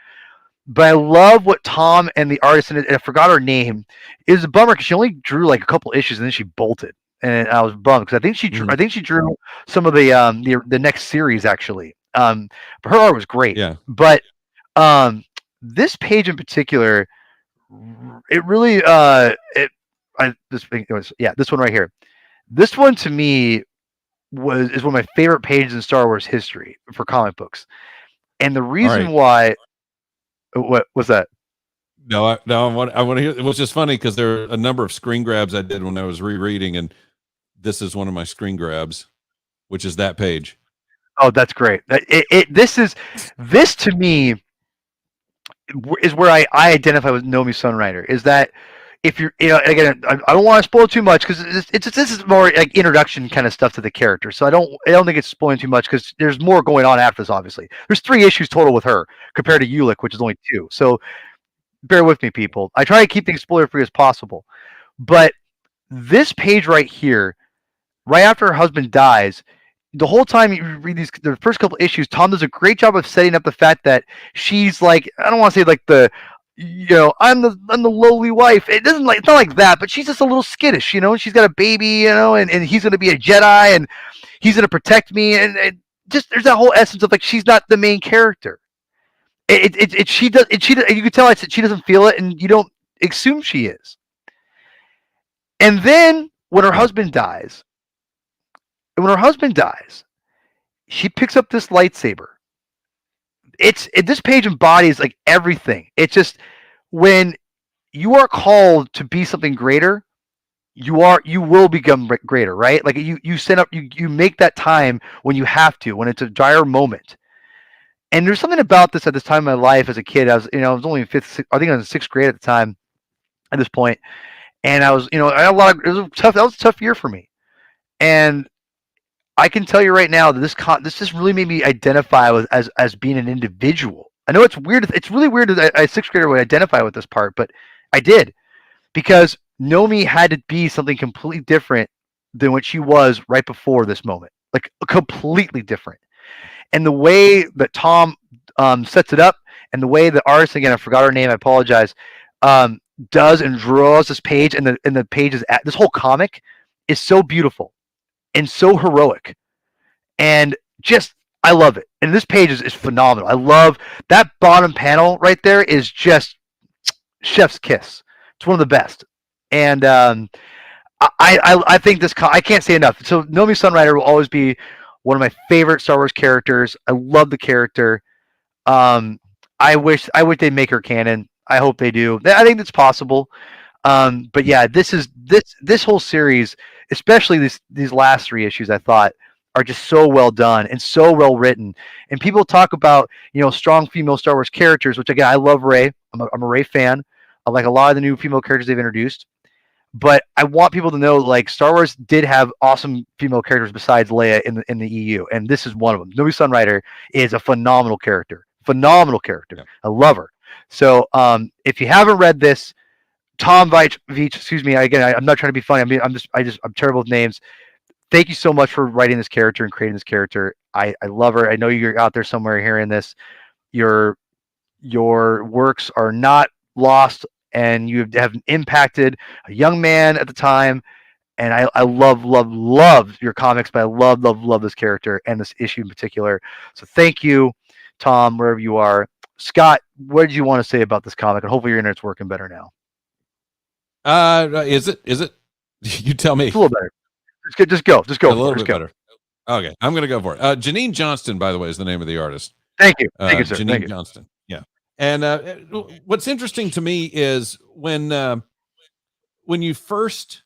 But I love what Tom and the artist, and I forgot her name. It was a bummer because she only drew like a couple issues and then she bolted, and I was bummed because I think she drew some of the next series actually. But her art was great. Yeah. But this page in particular, it really this one right here. This one to me is one of my favorite pages in Star Wars history for comic books, and the reason why. What was that? No, I want to hear. It was just funny because there are a number of screen grabs I did when I was rereading, and this is one of my screen grabs, which is that page. Oh, that's great. This to me is where I identify with Nomi Sunrider. Is that if you're, again, I don't want to spoil too much because this is more like introduction kind of stuff to the character. So I don't think it's spoiling too much because there's more going on after this. Obviously, there's 3 issues total with her compared to Ulick, which is only 2. So bear with me, people. I try to keep things spoiler free as possible. But this page right here, right after her husband dies, the whole time you read the first couple issues, Tom does a great job of setting up the fact that she's like, I don't want to say like I'm the lowly wife. It's not like that, but she's just a little skittish, she's got a baby, and he's going to be a Jedi and he's going to protect me. And just, there's that whole essence of like, she's not the main character. You can tell she doesn't feel it, and you don't assume she is. And then when her husband dies, she picks up this lightsaber. This page embodies like everything. It's just, when you are called to be something greater, you will become greater, right? Like you set up, you make that time when you have to, when it's a dire moment. And there's something about this at this time in my life as a kid. I was only in I think I was in 6th grade at the time at this point. And I was, I had that was a tough year for me. And I can tell you right now that this just really made me identify with as being an individual. I know it's weird. It's really weird that a 6th grader would identify with this part, but I did, because Nomi had to be something completely different than what she was right before this moment, like completely different. And the way that Tom sets it up, and the way the artist, again, I forgot her name, I apologize, does and draws this page, and the pages, this whole comic is so beautiful and so heroic, and just, I love it. And this page is phenomenal. I love that bottom panel right there. Is just chef's kiss. It's one of the best. And I think this, I can't say enough. So Nomi Sunrider will always be one of my favorite Star Wars characters. I love the character. I wish they'd make her canon. I hope they do. I think it's possible. But yeah, this whole series, especially these last 3 issues, I thought are just so well done and so well written. And people talk about, strong female Star Wars characters, which, again, I love Rey. I'm a Rey fan. I like a lot of the new female characters they've introduced. But I want people to know, like, Star Wars did have awesome female characters besides Leia in the EU, and this is one of them. Nomi Sunrider is a phenomenal character. Yeah. I love her. So if you haven't read this, Tom Veitch, excuse me, again, I'm not trying to be funny. I'm terrible with names. Thank you so much for writing this character and creating this character. I love her. I know you're out there somewhere hearing this. Your works are not lost, and you have impacted a young man at the time, And I love your comics, but I love this character and this issue in particular. So thank you, Tom, wherever you are. Scott, what did you want to say about this comic? And hopefully your internet's working better now. Is it? You tell me. It's a little better. Just go. A little bit better. Okay, I'm going to go for it. Janine Johnston, by the way, is the name of the artist. Thank you, sir. Janine Johnston. Yeah. And what's interesting to me is when you first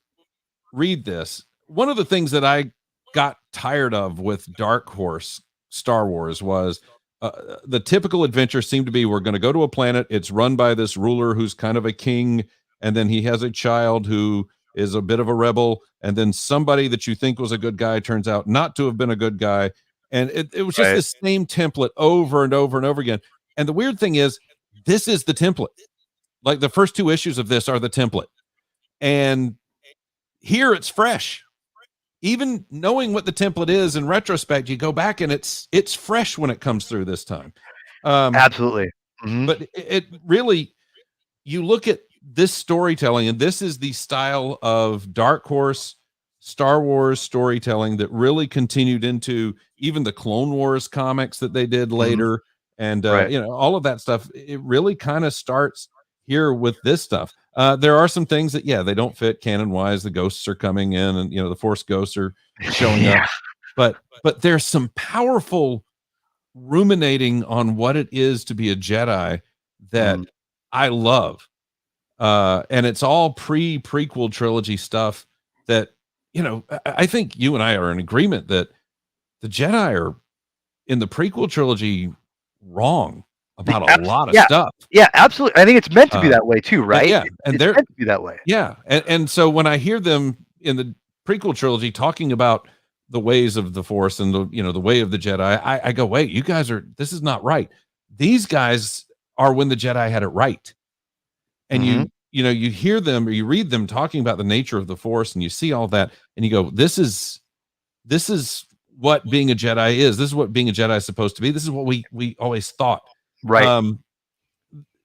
read this, one of the things that I got tired of with Dark Horse Star Wars was the typical adventure seemed to be, we're going to go to a planet. It's run by this ruler who's kind of a king, and then he has a child who is a bit of a rebel, and then somebody that you think was a good guy turns out not to have been a good guy. And it was just the same template over and over and over again. And the weird thing is, this is the template. Like the first 2 issues of this are the template. And here it's fresh. Even knowing what the template is in retrospect, you go back and it's fresh when it comes through this time. Absolutely. Mm-hmm. But it really, you look at this storytelling, and this is the style of Dark Horse Star Wars storytelling that really continued into even the Clone Wars comics that they did later. And, all of that stuff, it really kind of starts here with this stuff. There are some things that, they don't fit canon wise. The ghosts are coming in, and, the Force ghosts are showing up, but there's some powerful ruminating on what it is to be a Jedi that I love. And it's all prequel trilogy stuff that, I think you and I are in agreement that the Jedi are in the prequel trilogy wrong about a lot of stuff. Yeah, absolutely. I think it's meant to be that way too, right? And they're meant to be that way. Yeah. And so when I hear them in the prequel trilogy talking about the ways of the Force and the way of the Jedi, I go, wait, you guys this is not right. These guys are when the Jedi had it right. And you hear them or you read them talking about the nature of the Force, and you see all that, and you go, this is what being a Jedi is. This is what being a Jedi is supposed to be. This is what we always thought. Right.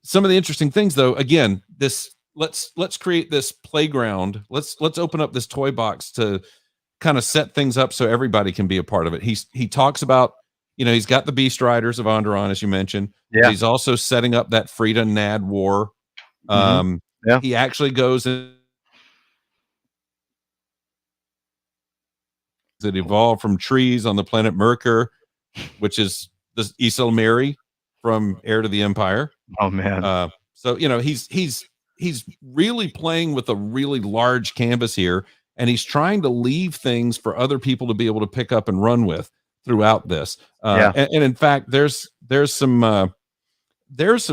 Some of the interesting things, though, again, let's create this playground. Let's open up this toy box to kind of set things up so everybody can be a part of it. He talks about, he's got the Beast Riders of Onderon, as you mentioned. Yeah. He's also setting up that Frida Nad war. He actually goes in. That evolved from trees on the planet Merkur, which is the Isla Mary from Heir to the Empire. Oh man. So he's really playing with a really large canvas here, and he's trying to leave things for other people to be able to pick up and run with throughout this. And in fact, there's some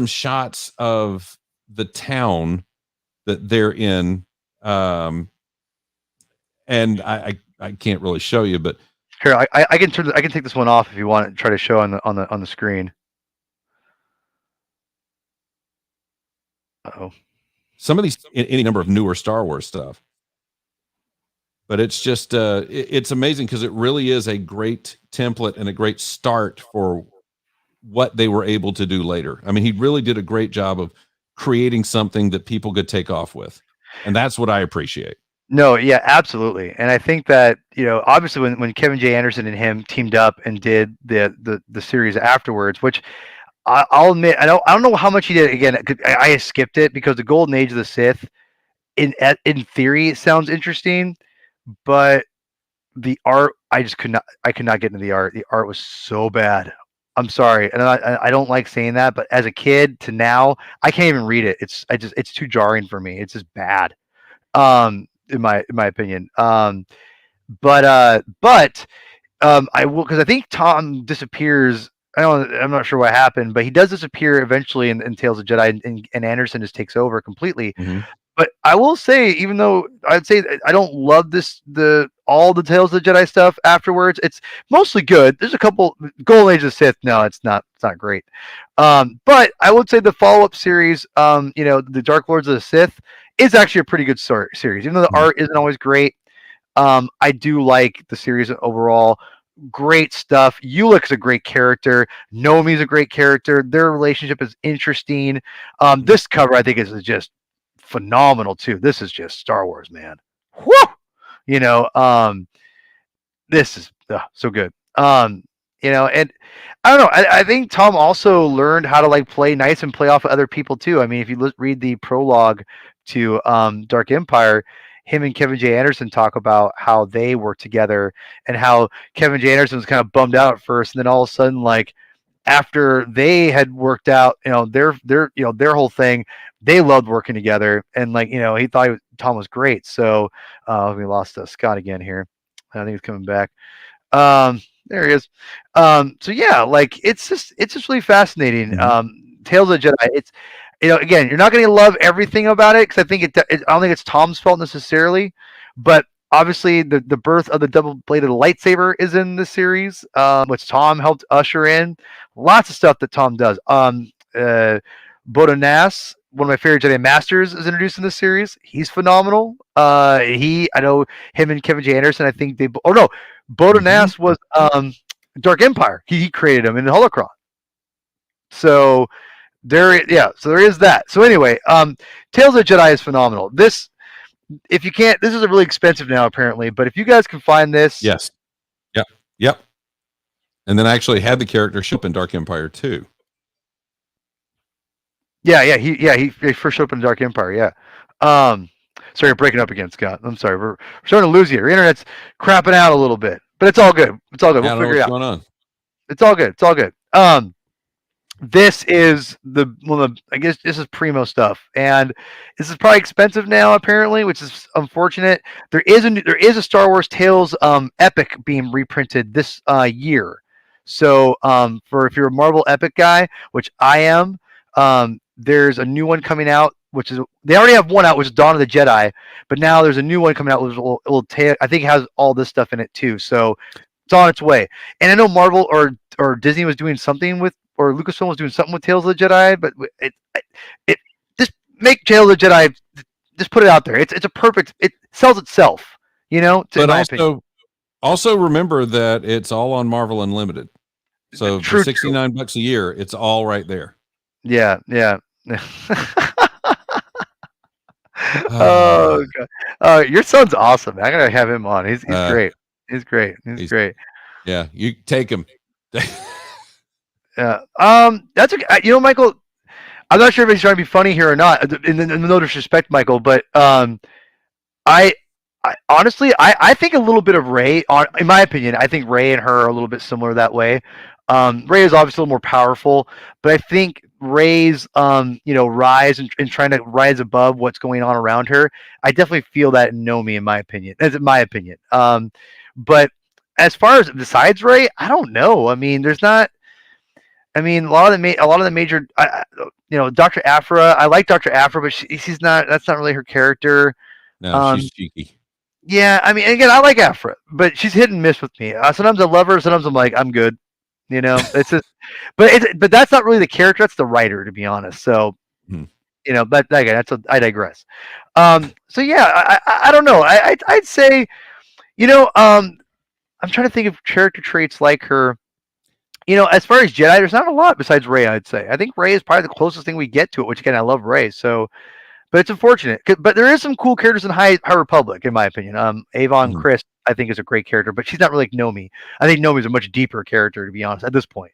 shots of the town that they're in, and I can't really show you, but here I can take this one off if you want to try to show on the screen. Uh-oh. Some of these, any number of newer Star Wars stuff, but it's just it's amazing because it really is a great template and a great start for what they were able to do later. I mean, he really did a great job of creating something that people could take off with, and that's what I appreciate. No, yeah, absolutely. And I think that, obviously when Kevin J. Anderson and him teamed up and did the series afterwards, which I'll admit, I don't know how much he did. Again, I skipped it because the Golden Age of the Sith, in theory, it sounds interesting, but the art, I could not get into the art. The art was so bad. I'm sorry, and I don't like saying that, but as a kid to now, I can't even read it. It's too jarring for me. It's just bad. In my opinion. I will, because I think Tom disappears. I'm not sure what happened, but he does disappear eventually in Tales of Jedi, and Anderson just takes over completely. But I will say, even though I'd say I don't love all the Tales of the Jedi stuff afterwards, it's mostly good. There's a couple Golden Age of the Sith. No, it's not great. But I would say the follow-up series, the Dark Lords of the Sith, is actually a pretty good series. Even though the art isn't always great, I do like the series overall. Great stuff. Ulick's a great character. Nomi's a great character. Their relationship is interesting. This cover, I think, is just phenomenal too. This is just Star Wars, man. Woo! You know, this is so good. And I don't know. I think Tom also learned how to like play nice and play off of other people too. I mean, if you read the prologue to Dark Empire, him and Kevin J. Anderson talk about how they work together and how Kevin J. Anderson was kind of bummed out at first, and then all of a sudden, like after they had worked out, their whole thing, they loved working together, and like he thought Tom was great. So we lost Scott again here. I think he's coming back. There he is. So yeah, like it's just really fascinating. Tales of the Jedi. It's again, you're not going to love everything about it because I think I don't think it's Tom's fault necessarily, but obviously the birth of the double-bladed lightsaber is in the series, which Tom helped usher in. Lots of stuff that Tom does. Boda Nass, one of my favorite Jedi Masters, is introduced in this series. He's phenomenal. I know him and Kevin J. Anderson. I think they. Oh no, Boda Nass was Dark Empire. He created him in the Holocron. So there is that. So anyway, Tales of the Jedi is phenomenal. This, if you can't, this is a really expensive now apparently, but if you guys can find this, yes, yep. And then I actually had the character show up in Dark Empire too. He first showed up in Dark Empire. Yeah. Sorry, you're breaking up again, Scott. I'm sorry. We're starting to lose you. Your internet's crapping out a little bit, but it's all good. It's all good. We'll figure it out. What's going on? It's all good. It's all good. This is I guess this is primo stuff, and this is probably expensive now apparently, which is unfortunate. There is a Star Wars Tales epic being reprinted this year. So for if you're a Marvel epic guy, which I am, there's a new one coming out, which is they already have one out, which is Dawn of the Jedi, but now there's a new one coming out, which I think it has all this stuff in it too. So it's on its way. And I know Marvel or Disney was doing something with, or Lucasfilm was doing something with Tales of the Jedi, but it just make Tales of the Jedi, just put it out there. It's a perfect. It sells itself, But also remember that it's all on Marvel Unlimited. So for $69 a year, it's all right there. Yeah. Oh God. Your son's awesome. I gotta have him on. He's great. He's great. He's great. Yeah, you take him. Yeah. That's okay. Michael, I'm not sure if he's trying to be funny here or not. In no disrespect, Michael, but I honestly think a little bit of Rey. In my opinion, I think Rey and her are a little bit similar that way. Rey is obviously a little more powerful, but I think Rey's rise and trying to rise above what's going on around her. I definitely feel that in Nomi, in my opinion. But as far as besides Rey, I don't know. I mean, there's not. I mean, a lot of the major, Dr. Aphra. I like Dr. Aphra, but she's not. That's not really her character. No, she's cheeky. Yeah, I mean, again, I like Aphra, but she's hit and miss with me. Sometimes I love her, sometimes I'm like, I'm good. It's just, but that's not really the character. That's the writer, to be honest. So, but again, I digress. So yeah, I don't know. I'd say, I'm trying to think of character traits like her. As far as Jedi, there's not a lot besides Rey, I'd say. I think Rey is probably the closest thing we get to it, which again, I love Rey. So, but it's unfortunate. But there is some cool characters in High Republic, in my opinion. Avon Chris, I think, is a great character, but she's not really like Nomi. I think Nomi's a much deeper character, to be honest, at this point.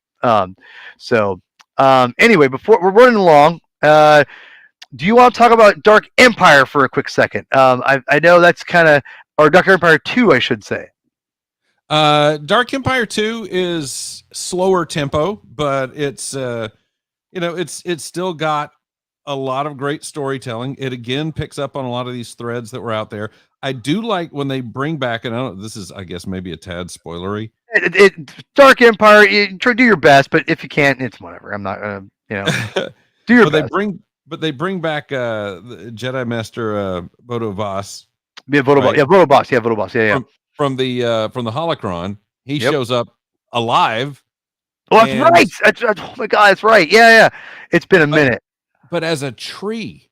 Anyway, before we're running along, do you want to talk about Dark Empire for a quick second? I know that's kind of, or Dark Empire 2, I should say. Dark Empire 2 is slower tempo, but it's it's still got a lot of great storytelling. It again picks up on a lot of these threads that were out there. I do like when they bring back, and I don't, this is, I guess, maybe a tad spoilery. Dark Empire, try to do your best, but if you can't, it's whatever. I'm not gonna, do your best. They bring back the Jedi Master Bodo Voss. Yeah, Bodo Voss. Yeah, Bodo Voss. Yeah. From the Holocron, he shows up alive. Oh, that's right. Oh my God, that's right. Yeah. It's been a minute. But as a tree,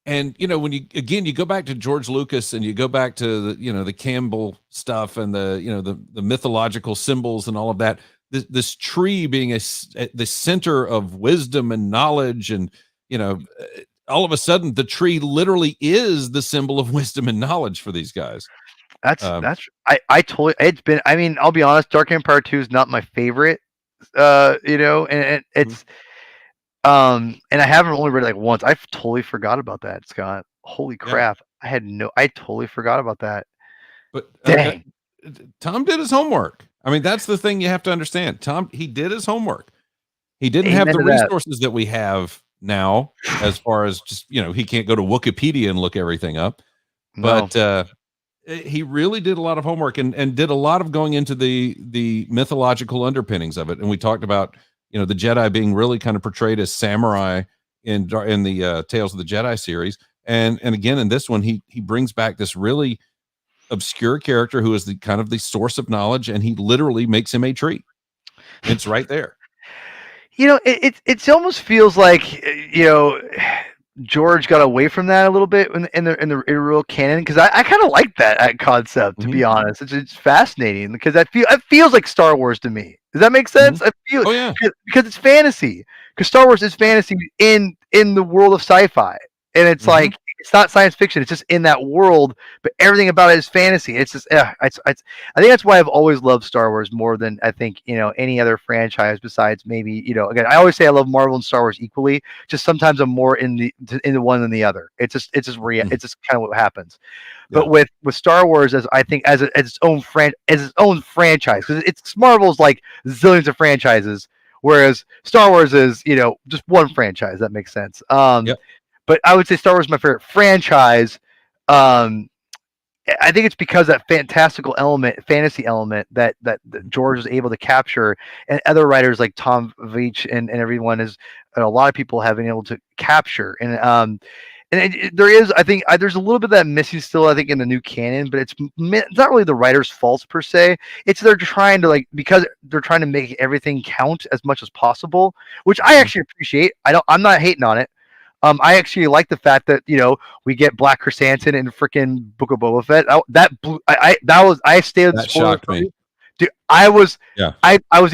and when you go back to George Lucas and you go back to the Campbell stuff and the mythological symbols and all of that, this tree being the center of wisdom and knowledge and all of a sudden the tree literally is the symbol of wisdom and knowledge for these guys. I totally, it's been, I mean, I'll be honest, Dark Empire 2 is not my favorite, and it's, and I haven't only read it like once. I totally forgot about that, Scott. Holy crap. I totally forgot about that. But dang. Tom did his homework. I mean, that's the thing you have to understand. Tom, he did his homework. He didn't have the resources that we have now, as far as just, he can't go to Wikipedia and look everything up. But he really did a lot of homework and did a lot of going into the mythological underpinnings of it. And we talked about, the Jedi being really kind of portrayed as samurai in the Tales of the Jedi series. And again, in this one, he brings back this really obscure character who is the kind of the source of knowledge, and he literally makes him a tree. It's right there. It almost feels like, George got away from that a little bit in the real canon, because I kind of like that concept, to be honest. It's fascinating because it feels like Star Wars to me. Does that make sense? I feel because it's fantasy. Because Star Wars is fantasy in the world of sci-fi, and it's like, it's not science fiction. It's just in that world, but everything about it is fantasy. It's just, I think that's why I've always loved Star Wars more than I think, any other franchise besides maybe, again, I always say I love Marvel and Star Wars equally. Just sometimes I'm more in the one than the other. It's just kind of what happens. Yeah. But with Star Wars, as its own franchise, because it's Marvel's like zillions of franchises, whereas Star Wars is, just one franchise. That makes sense. But I would say Star Wars is my favorite franchise. I think it's because that fantasy element that George was able to capture, and other writers like Tom Veitch and everyone and a lot of people have been able to capture. And there is, I think, there's a little bit of that missing still, I think, in the new canon, but it's not really the writer's fault per se. It's they're trying to because they're trying to make everything count as much as possible, which I actually appreciate. I'm not hating on it. I actually like the fact that we get Black Chrysanthemum in freaking Book of Boba Fett. I stayed. That shocked me, dude. I was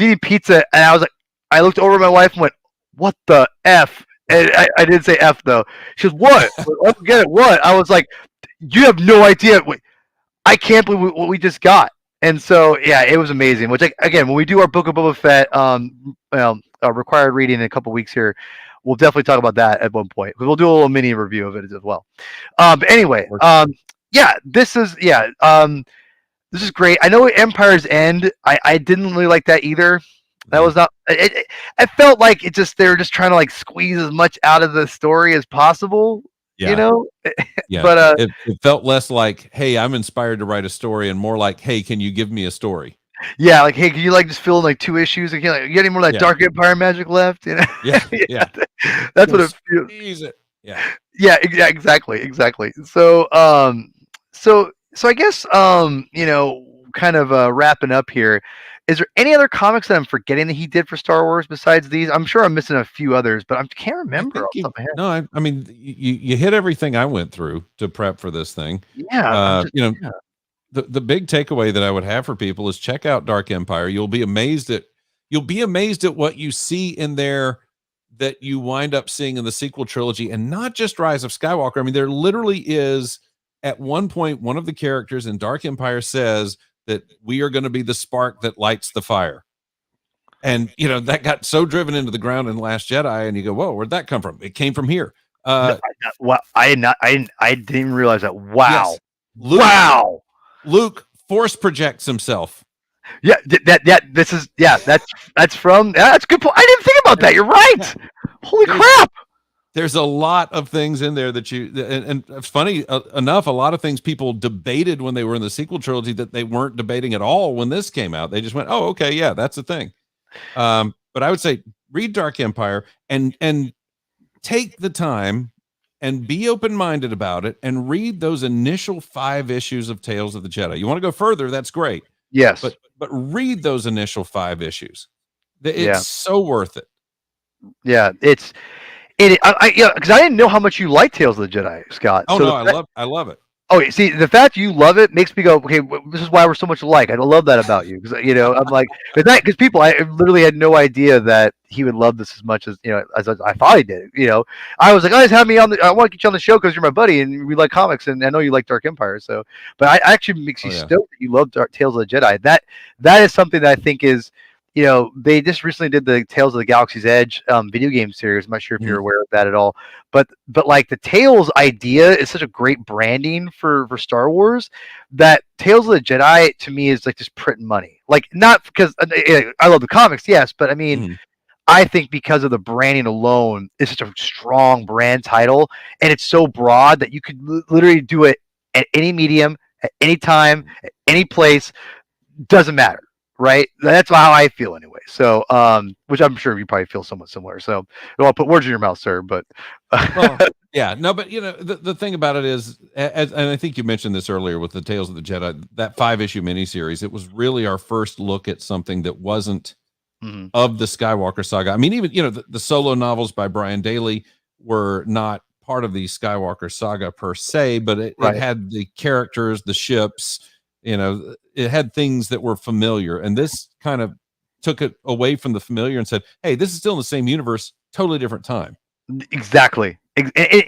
eating pizza and I looked over at my wife and went, "What the f?" And I didn't say f though. She goes, "What? I don't get it. What?" I was like, "You have no idea. I can't believe what we just got." And so it was amazing. Which again, when we do our Book of Boba Fett, required reading in a couple weeks here, we'll definitely talk about that at one point. We'll do a little mini review of it as well. But anyway, this is great. I know Empire's End. I didn't really like that either. That was not. I felt like they were just trying to squeeze as much out of the story as possible. Yeah. But it felt less like, "Hey, I'm inspired to write a story," and more like, "Hey, can you give me a story?" Yeah, hey, can you just fill in 2 issues? You get any more of that Dark Empire magic left? Yeah. That's what it feels. Yeah, exactly. So, so I guess, kind of wrapping up here. Is there any other comics that I'm forgetting that he did for Star Wars besides these? I'm sure I'm missing a few others, but I can't remember. No, I mean, you hit everything I went through to prep for this thing. Yeah, The big takeaway that I would have for people is check out Dark Empire. You'll be amazed at what you see in there that you wind up seeing in the sequel trilogy, and not just Rise of Skywalker. I mean, there literally is, at one point, one of the characters in Dark Empire says that we are going to be the spark that lights the fire. And, that got so driven into the ground in Last Jedi, and you go, whoa, where'd that come from? It came from here. Well, I didn't even realize that. Wow. Yes. Luke force projects himself. Yeah, that's from. That's a good point. I didn't think about that. You're right. Holy crap! There's a lot of things in there that and it's funny enough. A lot of things people debated when they were in the sequel trilogy that they weren't debating at all when this came out. They just went, "Oh, okay, yeah, that's a thing." But I would say read Dark Empire and take the time and be open-minded about it, and read those initial 5 issues of Tales of the Jedi. You want to go further, that's great. Yes. But read those initial 5 issues. It's so worth it. Yeah, because I didn't know how much you like Tales of the Jedi, Scott. Oh, so I love it. Oh, see, the fact you love it makes me go, okay, this is why we're so much alike. I love that about you because I'm like, because people, I literally had no idea that he would love this as much as as I thought he did. I was like, oh, just have me on I want to get you on the show because you're my buddy and we like comics and I know you like Dark Empire. So, but I actually makes Oh you yeah. stoked that you love Tales of the Jedi. That is something that I think is. They just recently did the Tales of the Galaxy's Edge video game series. I'm not sure if you're aware of that at all, but like the Tales idea is such a great branding for Star Wars that Tales of the Jedi to me is like just printing money. Like not because I love the comics, yes, but I mean. Mhm. I think because of the branding alone, it's such a strong brand title, and it's so broad that you could literally do it at any medium, at any time, at any place. Doesn't matter, right? That's how I feel anyway. So, which I'm sure you probably feel somewhat similar. So, I don't want to put words in your mouth, sir, but Well, yeah, no, but the thing about it is, and I think you mentioned this earlier with the Tales of the Jedi, that 5-issue miniseries, it was really our first look at something that wasn't Mhm. of the Skywalker saga. I mean, even the solo novels by Brian Daley were not part of the Skywalker saga per se, but it Right. had the characters, the ships, it had things that were familiar, and this kind of took it away from the familiar and said, "Hey, this is still in the same universe, totally different time." Exactly.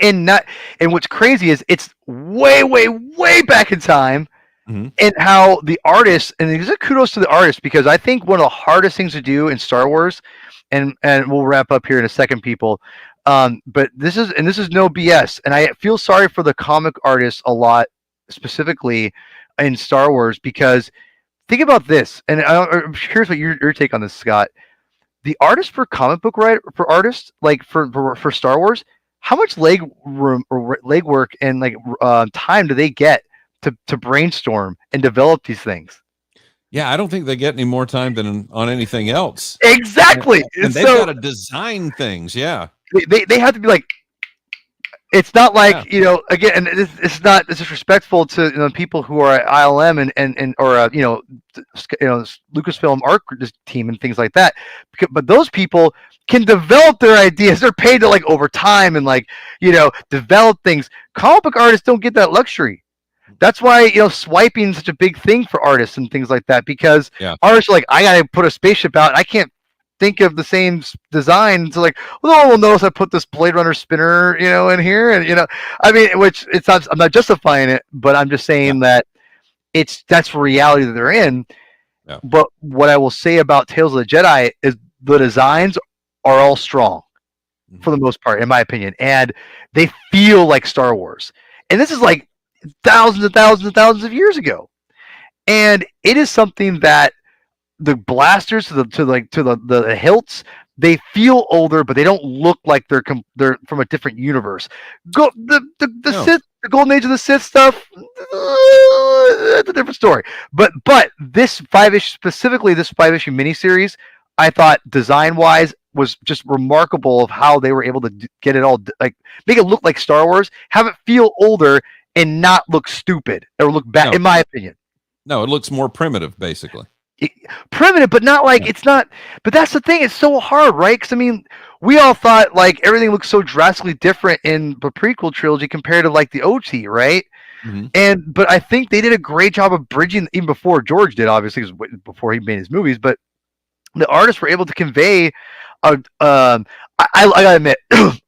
And not and what's crazy is it's way, way, way back in time, Mhm. and how the artists and these are kudos to the artists because I think one of the hardest things to do in Star Wars, and we'll wrap up here in a second, people. But this is no BS, and I feel sorry for the comic artists a lot, specifically in Star Wars, because think about this, and I'm curious what your take on this, Scott. The artist for comic book writer for artists like for Star Wars, how much leg room or leg work and like time do they get to brainstorm and develop these things? Yeah, I don't think they get any more time than on anything else. And, Exactly. and they've So got to design things. Yeah. they have to be like, it's not Yeah. like again, and it's not it's disrespectful to people who are at ILM and or Lucasfilm art team and things like that. But those people can develop their ideas. They're paid to like over time and like develop things. Comic book artists don't get that luxury. That's why swiping is such a big thing for artists and things like that because Yeah. artists are like, I gotta put a spaceship out. I can't think of the same design. So like, well, no one will notice I put this Blade Runner spinner, in here, and I mean, which it's not. I'm not justifying it, but I'm just Yeah. saying that that's the reality that they're in. Yeah. But what I will say about Tales of the Jedi is the designs are all strong for the most part, in my opinion, and they feel like Star Wars. And this is like thousands and thousands and thousands of years ago, and it is something that the blasters to the hilts, they feel older, but they don't look like they're from a different universe. Go the No. Sith, the Golden Age of the Sith stuff. That's a different story. But this 5-issue, specifically this 5-issue miniseries, I thought design wise was just remarkable of how they were able to get it all like make it look like Star Wars, have it feel older, and not look stupid or look bad, No. in my opinion. No, it looks more primitive, basically. Primitive, but not like it's not. But that's the thing; it's so hard, right? Because I mean, we all thought like everything looked so drastically different in the prequel trilogy compared to like the OT, right? Mhm. But I think they did a great job of bridging, even before George did, obviously, 'cause before he made his movies. But the artists were able to convey. I gotta admit,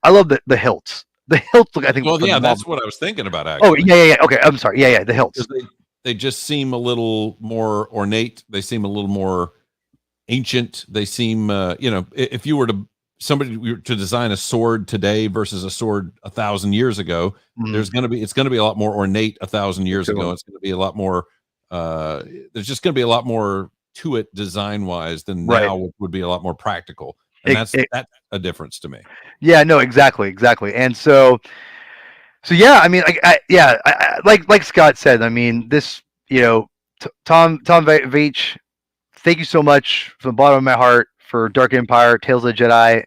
I love the hilts. The hilts look, I think, Well, yeah, phenomenal. that's what I was thinking about, Oh actually. yeah. Okay, I'm sorry. Yeah, the hilts. Because they just seem a little more ornate. They seem a little more ancient. They seem, if you were to design a sword today versus a sword 1,000 years ago, Mhm. it's going to be a lot more ornate 1,000 years Sure. ago. It's going to be a lot more, there's just going to be a lot more to it design wise than Right. now would be a lot more practical. And that's a difference to me. Yeah, no, exactly. And so yeah, I mean, like Scott said, I mean, this, Tom Veitch, thank you so much from the bottom of my heart for Dark Empire, Tales of the Jedi.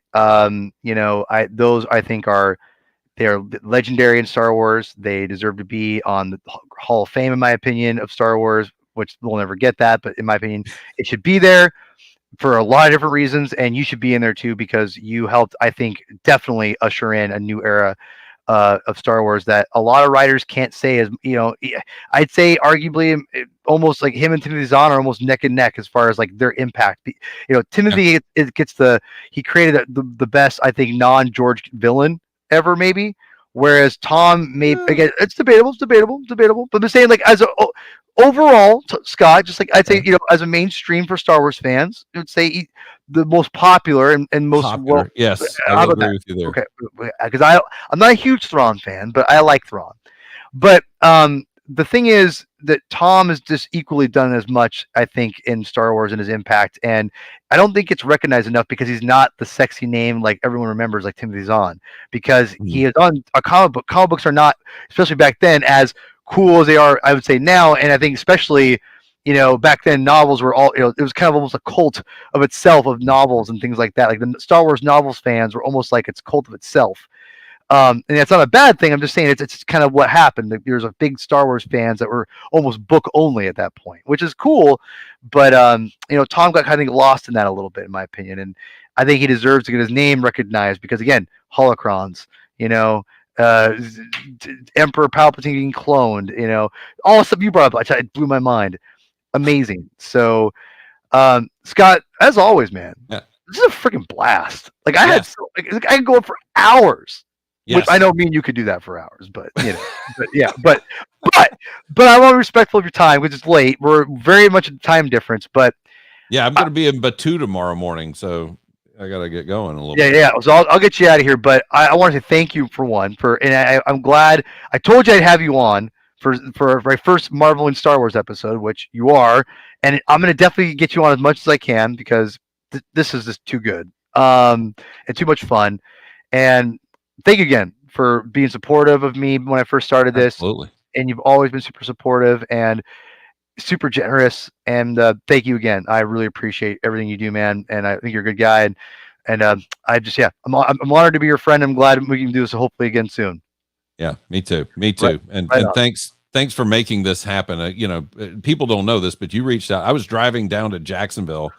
Those I think they're legendary in Star Wars. They deserve to be on the Hall of Fame, in my opinion, of Star Wars, which we'll never get that, but in my opinion, it should be there for a lot of different reasons, and you should be in there too because you helped, I think, definitely usher in a new era of Star Wars that a lot of writers can't say. As I'd say arguably almost like him and Timothy Zahn are almost neck and neck as far as like their impact. Timothy it gets he created the best, I think, non-George villain ever, maybe. Whereas Tom again, it's debatable, but I'm saying like as a overall, Scott, just like I'd say, as a mainstream for Star Wars fans, I would say the most popular and most popular. Yes, I will agree with you there. Okay, because I'm not a huge Thrawn fan, but I like Thrawn. But the thing is that Tom has just equally done as much, I think, in Star Wars and his impact, and I don't think it's recognized enough because he's not the sexy name like everyone remembers, like Timothy Zahn, because he is on a comic book. Comic books are not, especially back then, as cool as they are, I would say now, and I think especially, back then novels were all, it was kind of almost a cult of itself of novels and things like that. Like the Star Wars novels fans were almost like it's cult of itself. And that's not a bad thing. I'm just saying it's kind of what happened. Like, there's a big Star Wars fans that were almost book only at that point, which is cool. But Tom got kind of lost in that a little bit, in my opinion, and I think he deserves to get his name recognized because, again, holocrons, Emperor Palpatine being cloned, all the stuff you brought up, it blew my mind. Amazing. So, Scott, as always, man, this is a freaking blast. Like I could go for hours. Yes. Which I know me and you could do that for hours, but but I want to be respectful of your time because it's late. We're very much a time difference, but yeah, I'm going to be in Batu tomorrow morning, so I got to get going a little bit. Yeah. So I'll get you out of here, but I want to say thank you for I'm glad. I told you I'd have you on for my first Marvel and Star Wars episode, which you are, and I'm going to definitely get you on as much as I can because this is just too good, and too much fun, and thank you again for being supportive of me when I first started this. Absolutely. And you've always been super supportive and super generous. And thank you again. I really appreciate everything you do, man. And I think you're a good guy. And I just, I'm honored to be your friend. I'm glad we can do this hopefully again soon. Yeah, me too. Right, and thanks for making this happen. People don't know this, but you reached out. I was driving down to Jacksonville.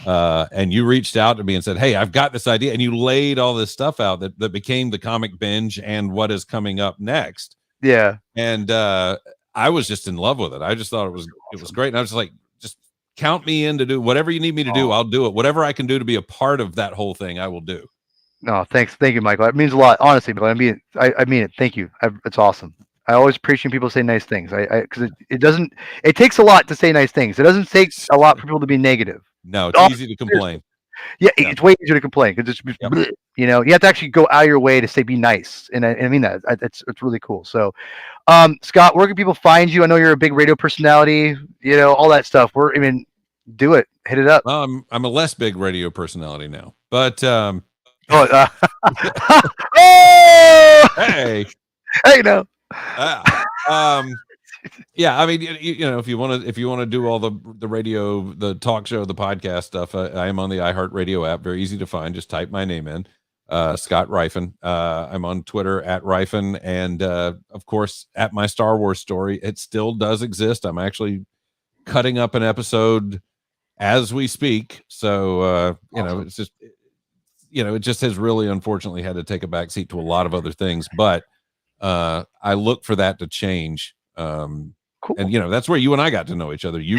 And you reached out to me and said, "Hey, I've got this idea," and you laid all this stuff out that became the Comic Binge and what is coming up next. Yeah, and I was just in love with it. I just thought it was great, and I was just like, just count me in to do whatever you need me to do. I'll do it. Whatever I can do to be a part of that whole thing, I will do. No, thank you, Michael. It means a lot, honestly. But I mean it. Thank you. It's awesome. I always appreciate people say nice things. Because it takes a lot to say nice things. It doesn't take a lot for people to be negative. No, it's easy to complain. Yeah, it's way easier to complain because it's you have to actually go out of your way to say be nice, and I mean that it's really cool. So, Scott, where can people find you? I know you're a big radio personality, all that stuff. Do it, hit it up. I'm a less big radio personality now, but oh, hey, no. Yeah, I mean, if you want to do all the radio, the talk show, the podcast stuff, I am on the iHeartRadio app. Very easy to find. Just type my name in, Scott Rifen. I'm on Twitter at Rifen, and of course at My Star Wars Story. It still does exist. I'm actually cutting up an episode as we speak. So awesome. It's just it just has really unfortunately had to take a backseat to a lot of other things, but I look for that to change. Cool. And that's where you and I got to know each other. You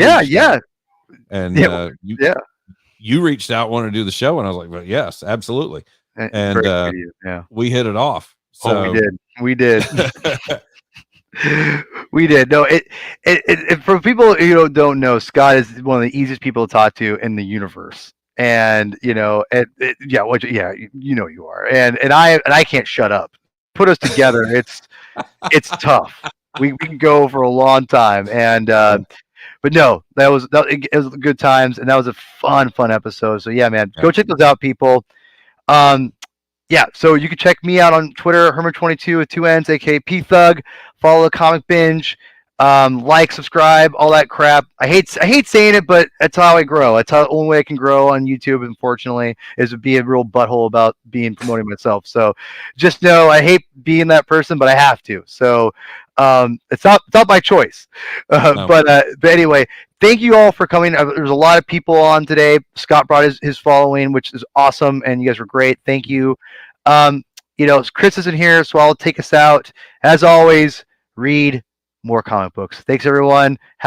reached out, wanted to do the show, and I was like, well, yes, absolutely. And we hit it off. So we did. We did. No, it for people who don't know, Scott is one of the easiest people to talk to in the universe. And you are, and I can't shut up. Put us together. It's tough. We can go for a long time, and but no, it was good times, and that was a fun episode. So yeah, man, go check those out, people. So you can check me out on Twitter, Herman22 with 2 N's, aka P Thug. Follow the Comic Binge, like, subscribe, all that crap. I hate saying it, but that's how I grow. That's the only way I can grow on YouTube, unfortunately, is to be a real butthole about promoting myself. So just know I hate being that person, but I have to. So it's not by choice. No. But anyway, thank you all for coming. There's a lot of people on today. Scott brought his following, which is awesome, and you guys were great. Thank you. Chris isn't here, so I'll take us out. As always, read more comic books. Thanks, everyone. Have